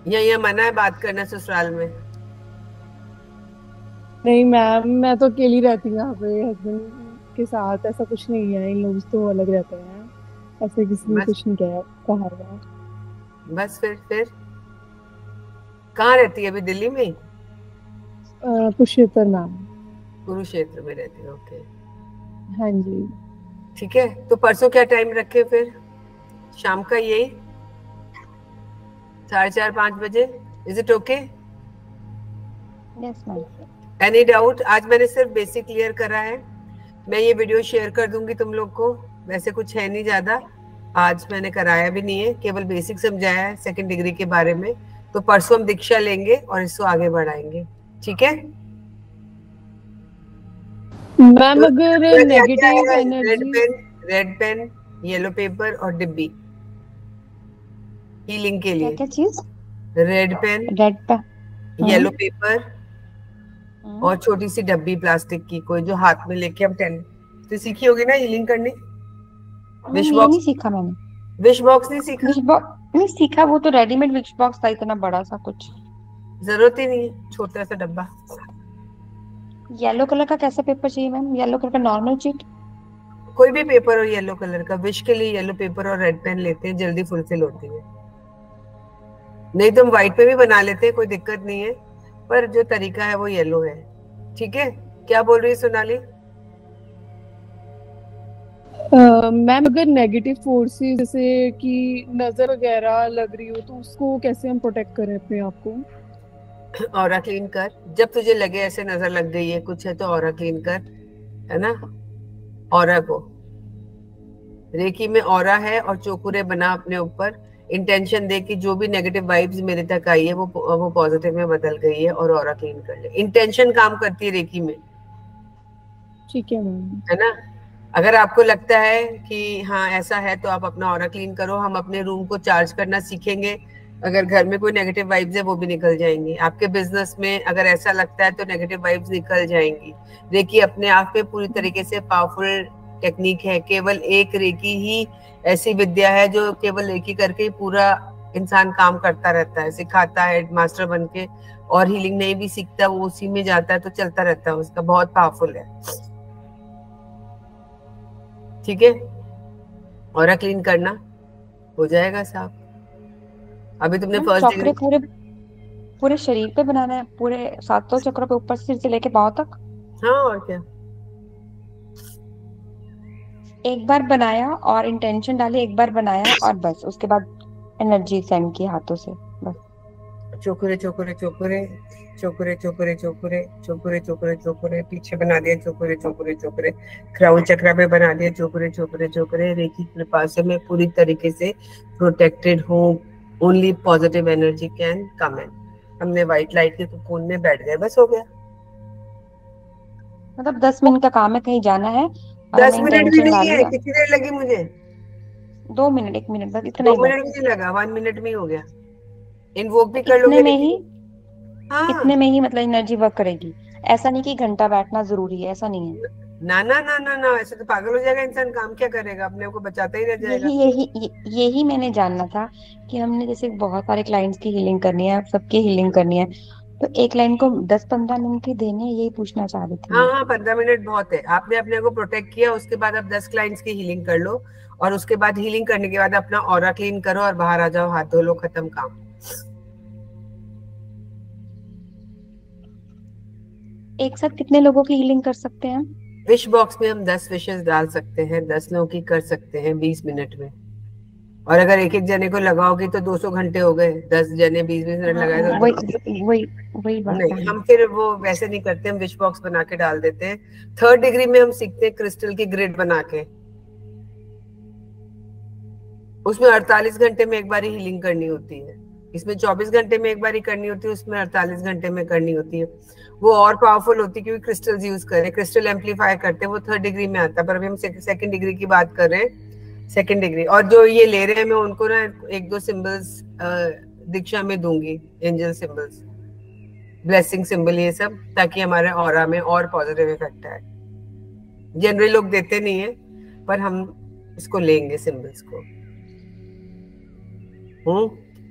यहाँ मना है बात करना ससुराल में। नहीं मैम, मैं तो अकेली रहती हूँ यहाँ पे हस्बैंड के साथ, ऐसा कुछ नहीं है, इन लोग तो अलग रहते हैं, ऐसे किसी ने कुछ नहीं कहा है। बस फिर कहाँ रहती है अभी? दिल्ली में? कुरुक्षेत्र मैम। कुरुक्षेत्र में रहती है, ओके। हाँ जी ठीक है, तो परसों क्या टाइम रखे फिर? शाम का यही 4:30-5 बजे, is it okay? Yes ma'am. Any doubt? आज मैंने सिर्फ बेसिक क्लियर करा है, मैं ये वीडियो शेयर कर दूंगी तुम लोग को, वैसे कुछ है नहीं ज्यादा, आज मैंने कराया भी नहीं है, केवल बेसिक समझाया है सेकंड डिग्री के बारे में। तो परसों हम दीक्षा लेंगे और इसको आगे बढ़ाएंगे, ठीक है मैम? अगर negative energy, red pen, yellow paper और डिब्बी हीलिंग के लिए। क्या चीज? रेड पेन, येलो पेपर और छोटी सी डब्बी प्लास्टिक की, कोई जो हाथ में लेके हम 10 तो सीखी होगी ना हीलिंग करनी। विश बॉक्स नहीं सीखा मैंने। विश बॉक्स नहीं सीखा? विश बॉक्स नहीं सीखा, वो तो रेडीमेड विश बॉक्स था, इतना बड़ा सा कुछ जरूरत ही नहीं है, छोटा सा डब्बा। येलो कलर का कैसा पेपर चाहिए मैम? येलो कलर का नॉर्मल शीट? कोई भी पेपर और येलो कलर का। विश के लिए येलो पेपर और रेड पेन लेते हैं, जल्दी फुलफिल होती है। नहीं तो हम व्हाइट पे भी बना लेते हैं, कोई दिक्कत नहीं है, पर जो तरीका है वो येलो है। ठीक है, क्या बोल रही है सोनाली? मैम अगर नेगेटिव फोर्सेस जैसे कि नजर वगैरह लग रही हो, तो उसको कैसे हम प्रोटेक्ट करें अपने आप को? ऑरा क्लीन कर, जब तुझे लगे ऐसे नजर लग गई है कुछ है तो ऑरा क्लीन कर, है ना? ऑरा को रेकी में ऑरा है और चोकुरे बना अपने ऊपर, इंटेंशन दे कि जो भी नेगेटिव वाइब्स मेरे तक आई है वो पॉजिटिव में बदल गई है, और ऑरा क्लीन कर ले। इंटेंशन काम करती है रेकी में, ठीक है मैम। है ना? अगर आपको लगता है कि हाँ ऐसा है तो आप अपना ऑरा क्लीन करो। हम अपने रूम को चार्ज करना सीखेंगे, अगर घर में कोई नेगेटिव वाइब्स है वो भी निकल जाएंगी। आपके बिजनेस में अगर ऐसा लगता है तो नेगेटिव वाइब्स निकल जाएंगी। रेकी अपने आप में पूरी तरीके से पावरफुल टेक्निक है, केवल एक रेकी ही ऐसी विद्या है जो केवल रेकी करके ही पूरा इंसान काम करता रहता है, सिखाता है मास्टर बन के, और हीलिंग नहीं भी सीखता, वो उसी में जाता है तो चलता रहता है उसका, बहुत पावरफुल है। ठीक है, ऑरा क्लीन करना हो जाएगा साफ। अभी तुमने फर्स्ट चक्र पूरे शरीर पे बनाना है, पूरे 7 चक्रों पे, ऊपर सिर से लेके पांव तक? हाँ, और क्या। एक बार बनाया और इंटेंशन डाली, एक बार बनाया और बस, उसके बाद एनर्जी सेंड की हाथों से, बस। चोकुरे चोकुरे चोकुरे चोकुरे चोकुरे चोकुरे चोकुरे चोकुरे चोकुरे, पीछे बना दिया चोकुरे चोकुरे चोकुरे, क्राउन चक्र पे बना दिया चोकुरे चोकुरे चोकुरे। रेकी कृपा से मैं पूरी तरीके से प्रोटेक्टेड हूँ, only positive energy can come in. हमने व्हाइट लाइट के कोन में बैठ गए, बस हो गया। मतलब 10 मिनट का काम है, कहीं जाना है 10 मिनट भी नहीं है, कितनी देर लगी मुझे? 2 मिनट 1 मिनट बस, इतना 2 मिनट भी नहीं लगा, 1 मिनट में ही हो गया। इन्वोक भी कर लोगे इतने में ही, हाँ। इतने में ही मतलब एनर्जी वर्क करेगी। ऐसा नहीं कि घंटा बैठना जरूरी है, ऐसा नहीं है। ना ना ना ना ना, ऐसे तो पागल हो जाएगा इंसान, काम क्या करेगा, अपने को बचाता ही रह जाएगा। यही मैंने जानना था कि हमने जैसे बहुत सारे क्लाइंट्स की हीलिंग करनी है, सबकी हीलिंग करनी है, तो एक लाइन को 10-15 मिनट ही देने, यही पूछना चाह रही थी। हाँ 15 मिनट बहुत है। आपने अपने को प्रोटेक्ट किया, उसके बाद आप 10 क्लाइंट्स की हीलिंग कर लो, और उसके बाद हीलिंग करने के बाद अपना ऑरा क्लीन करो और बाहर आ जाओ, हाथ धो लो, खत्म काम। एक साथ कितने लोगों की हीलिंग कर सकते हैं? विश बॉक्स में हम 10 विशेस डाल सकते हैं, 10 लोगों की कर सकते हैं 20 मिनट में। और अगर एक एक जने को लगाओगे तो 200 घंटे हो गए, 10 जने 20-20 मिनट लगाए तो वही बात नहीं, हम फिर वो वैसे नहीं करते, हम विश बॉक्स बना के डाल देते हैं। 3rd डिग्री में हम सीखते हैं क्रिस्टल की ग्रिड बना के, उसमें 48 घंटे में एक बार ही हीलिंग करनी होती है, इसमें 24 घंटे में एक बार ही करनी होती है, उसमें 48 घंटे में करनी होती है। वो और पावरफुल होती है क्योंकि क्रिस्टल्स यूज करें, क्रिस्टल एम्पलीफाई करते हैं, वो 3rd डिग्री में आता है, पर अभी हम 2nd डिग्री की बात कर रहे हैं, 2nd डिग्री। और जो ये ले रहे हैं मैं उनको ना 1-2 सिंबल्स दीक्षा में दूंगी, एंजल सिंबल्स, ब्लेसिंग सिंबल, ये सब, ताकि हमारे ऑरा में और पॉजिटिव इफेक्ट आए। जनरली लोग देते नहीं है, पर हम इसको लेंगे सिंबल्स को।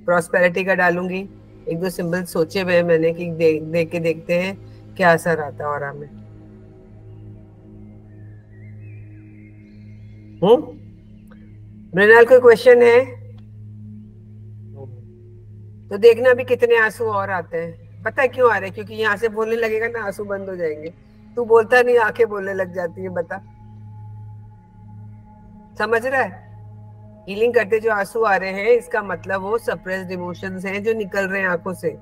प्रॉस्पेरिटी का डालूंगी, 1-2 सिंबल सोचे हुए मैंने कि देख के देखते हैं क्या असर आता है ऑरा में। मृणाल कोई क्वेश्चन है तो देखना भी कितने आंसू और आते हैं। पता है क्यों आ रहे हैं? क्योंकि यहाँ से बोलने लगेगा ना आंसू बंद हो जाएंगे। तू बोलता नहीं, आंखें बोलने लग जाती है। बता, समझ रहा है? हीलिंग करते जो आंसू आ रहे हैं, इसका मतलब वो सप्रेस्ड इमोशंस हैं जो निकल रहे हैं आंखों से।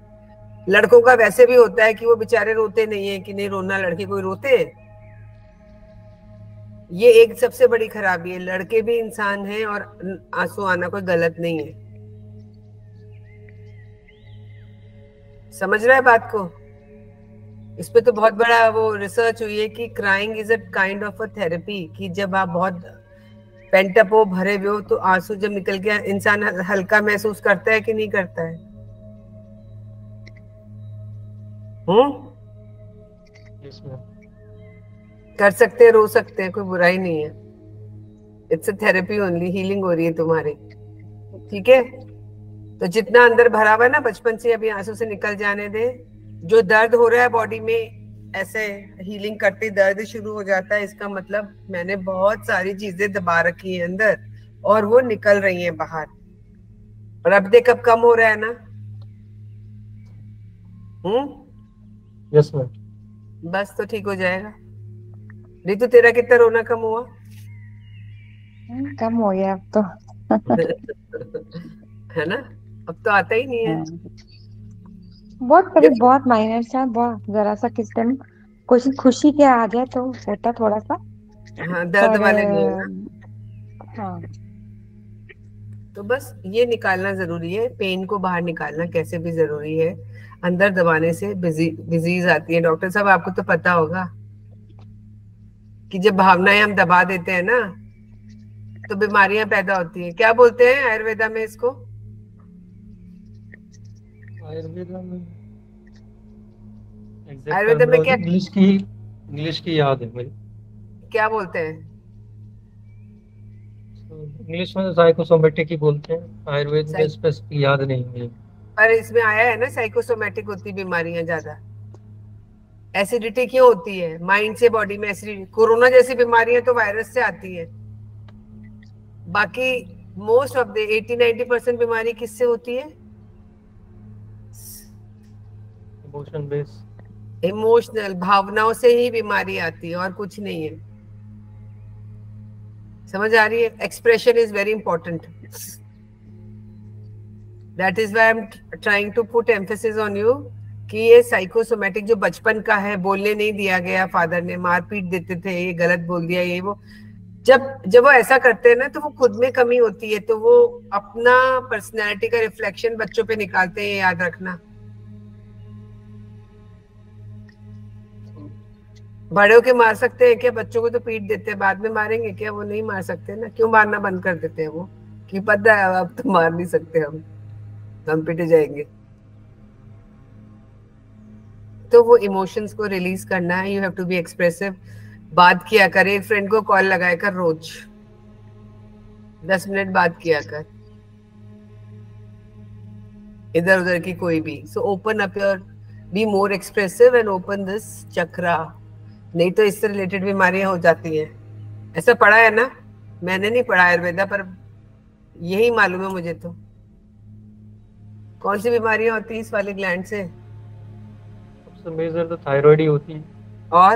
लड़कों का वैसे भी होता है कि वो बेचारे रोते नहीं है, कि नहीं रोना, लड़के कोई रोते हैं? ये एक सबसे बड़ी खराबी है। लड़के भी इंसान हैं और आंसू आना कोई गलत नहीं है। समझ रहा है बात को? इस पे तो बहुत बड़ा वो रिसर्च हुई है कि crying is a kind of a therapy, कि जब आप बहुत पेंट अप हो, भरे हुए हो, तो आंसू जब निकल गया इंसान हल्का महसूस करता है कि नहीं करता है? Yes, ma'am. कर सकते हैं, रो सकते हैं, कोई बुराई नहीं है। It's a therapy only, healing हो रही है तुम्हारी। ठीक है, तो जितना अंदर भरा हुआ है ना बचपन से, अभी आंसू से निकल जाने दे। जो दर्द हो रहा है बॉडी में, ऐसे हीलिंग करते दर्द शुरू हो जाता है, इसका मतलब मैंने बहुत सारी चीजें दबा रखी है अंदर और वो निकल रही हैं बाहर। और अब देख अब कम हो रहा है ना। Yes, ma'am. बस तो ठीक हो जाएगा। रितु तेरा कितना रोना कम हुआ? कम हो गया अब तो। है ना, अब तो आता ही नहीं है। बहुत करीब, बहुत माइनर सा, बहुत जरा सा किस टाइम कुछ खुशी के आ जाए तो होता थोड़ा सा। हाँ, दर्द पर वाले नहीं है ना। हाँ, तो बस ये निकालना जरूरी है, पेन को बाहर निकालना कैसे भी जरूरी है। अंदर दबाने से डिजीज आती है। डॉक्टर साहब आपको तो पता होगा कि जब भावनाएं हम दबा देते हैं ना, तो बीमारियां पैदा होती हैं। क्या बोलते हैं आयुर्वेदा में इसको? आयुर्वेदा में आयुर्वेदा में क्या इंग्लिश की याद है मुझे। क्या बोलते हैं? इंग्लिश में तो साइकोसोमेटिक ही बोलते हैं, आयुर्वेद में स्पेसिफिक याद नहीं है। पर इसमें आया है ना साइकोसोमेटिक होती बीमारियां ज्यादा। एसिडिटी क्यों होती है? माइंड से बॉडी में एसिडिटी। कोरोना जैसी बीमारियां तो वायरस से आती है। बाकी मोस्ट ऑफ द 80-90% बीमारी किससे होती है? इमोशन बेस, इमोशनल, भावनाओं से ही बीमारी आती है और कुछ नहीं है। समझ आ रही है? Expression is very important. That is why I am trying to put emphasis on you कि ये साइकोसोमेटिक जो बचपन का है, बोलने नहीं दिया गया, फादर ने मार पीट देते थे, ये गलत बोल दिया, ये वो, जब वो ऐसा करते हैं ना, तो वो खुद में कमी होती है, तो वो अपना पर्सनैलिटी का रिफ्लेक्शन बच्चों पे निकालते हैं। याद रखना, बड़े होके मार सकते हैं क्या? बच्चों को तो पीट देते हैं, बाद में मारेंगे क्या? वो नहीं मार सकते ना। क्यों मारना बंद कर देते हैं वो? कि पता है अब तो मार नहीं सकते, हम पिटे जाएंगे। तो वो इमोशंस को रिलीज करना है। You have to be expressive. बात किया कर, एक फ्रेंड को कॉल लगाया कर रोज, 10 मिनट बात किया कर, इधर उधर की कोई भी। So open up your, be more expressive and open this chakra. नहीं तो इससे रिलेटेड बीमारियां हो जाती हैं। ऐसा पढ़ा है ना, मैंने नहीं पढ़ा आयुर्वेदा, पर यही मालूम है मुझे। तो कौन सी बीमारियां होती है इस वाले ग्लैंड से? सबसे मेजर तो थायराइड ही होती है। और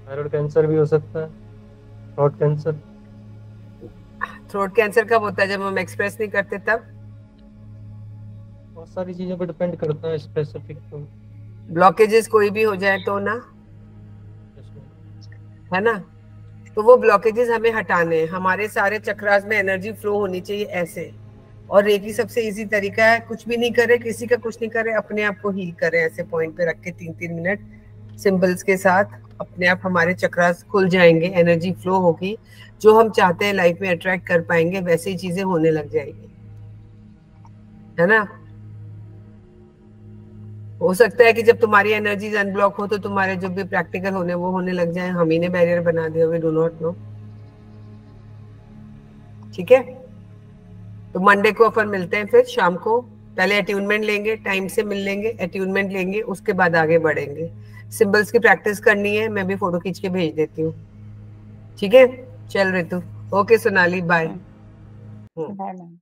थायराइड कैंसर भी हो सकता है, थ्रोट कैंसर। थ्रोट कैंसर कब होता है? जब हम एक्सप्रेस नहीं करते तब। बहुत सारी चीजों पर डिपेंड करता है स्पेसिफिक। तो ब्लॉकेजेस कोई भी हो जाए तो ना, है ना। तो वो ब्लॉकेजेस हमें हटाने हैं। हमारे सारे चक्रास में एनर्जी फ्लो होनी चाहिए ऐसे। और रेकी सबसे इजी तरीका है, कुछ भी नहीं करे, किसी का कुछ नहीं करे, अपने आप को हील करें ऐसे पॉइंट पे रख के 3-3 मिनट सिंबल्स के साथ। अपने आप हमारे चक्रास खुल जाएंगे, एनर्जी फ्लो होगी, जो हम चाहते हैं लाइफ में अट्रैक्ट कर पाएंगे, वैसे ही चीजें होने लग जाएगी, है ना। हो सकता है कि जब तुम्हारी एनर्जीज अनब्लॉक हो तो तुम्हारे जो भी प्रैक्टिकल होने वो होने लग जाए, हम ही ने बैरियर बना दिया, वी डू नॉट नो। ठीक है, तो मंडे को अपन मिलते हैं फिर शाम को। पहले अट्यूनमेंट लेंगे, टाइम से मिल लेंगे, अट्यूनमेंट लेंगे, उसके बाद आगे बढ़ेंगे। सिंबल्स की प्रैक्टिस करनी है, मैं भी फोटो खींच के भेज देती हूँ। ठीक है, चल Ritu. Okay Sonali, bye. Bye ma'am.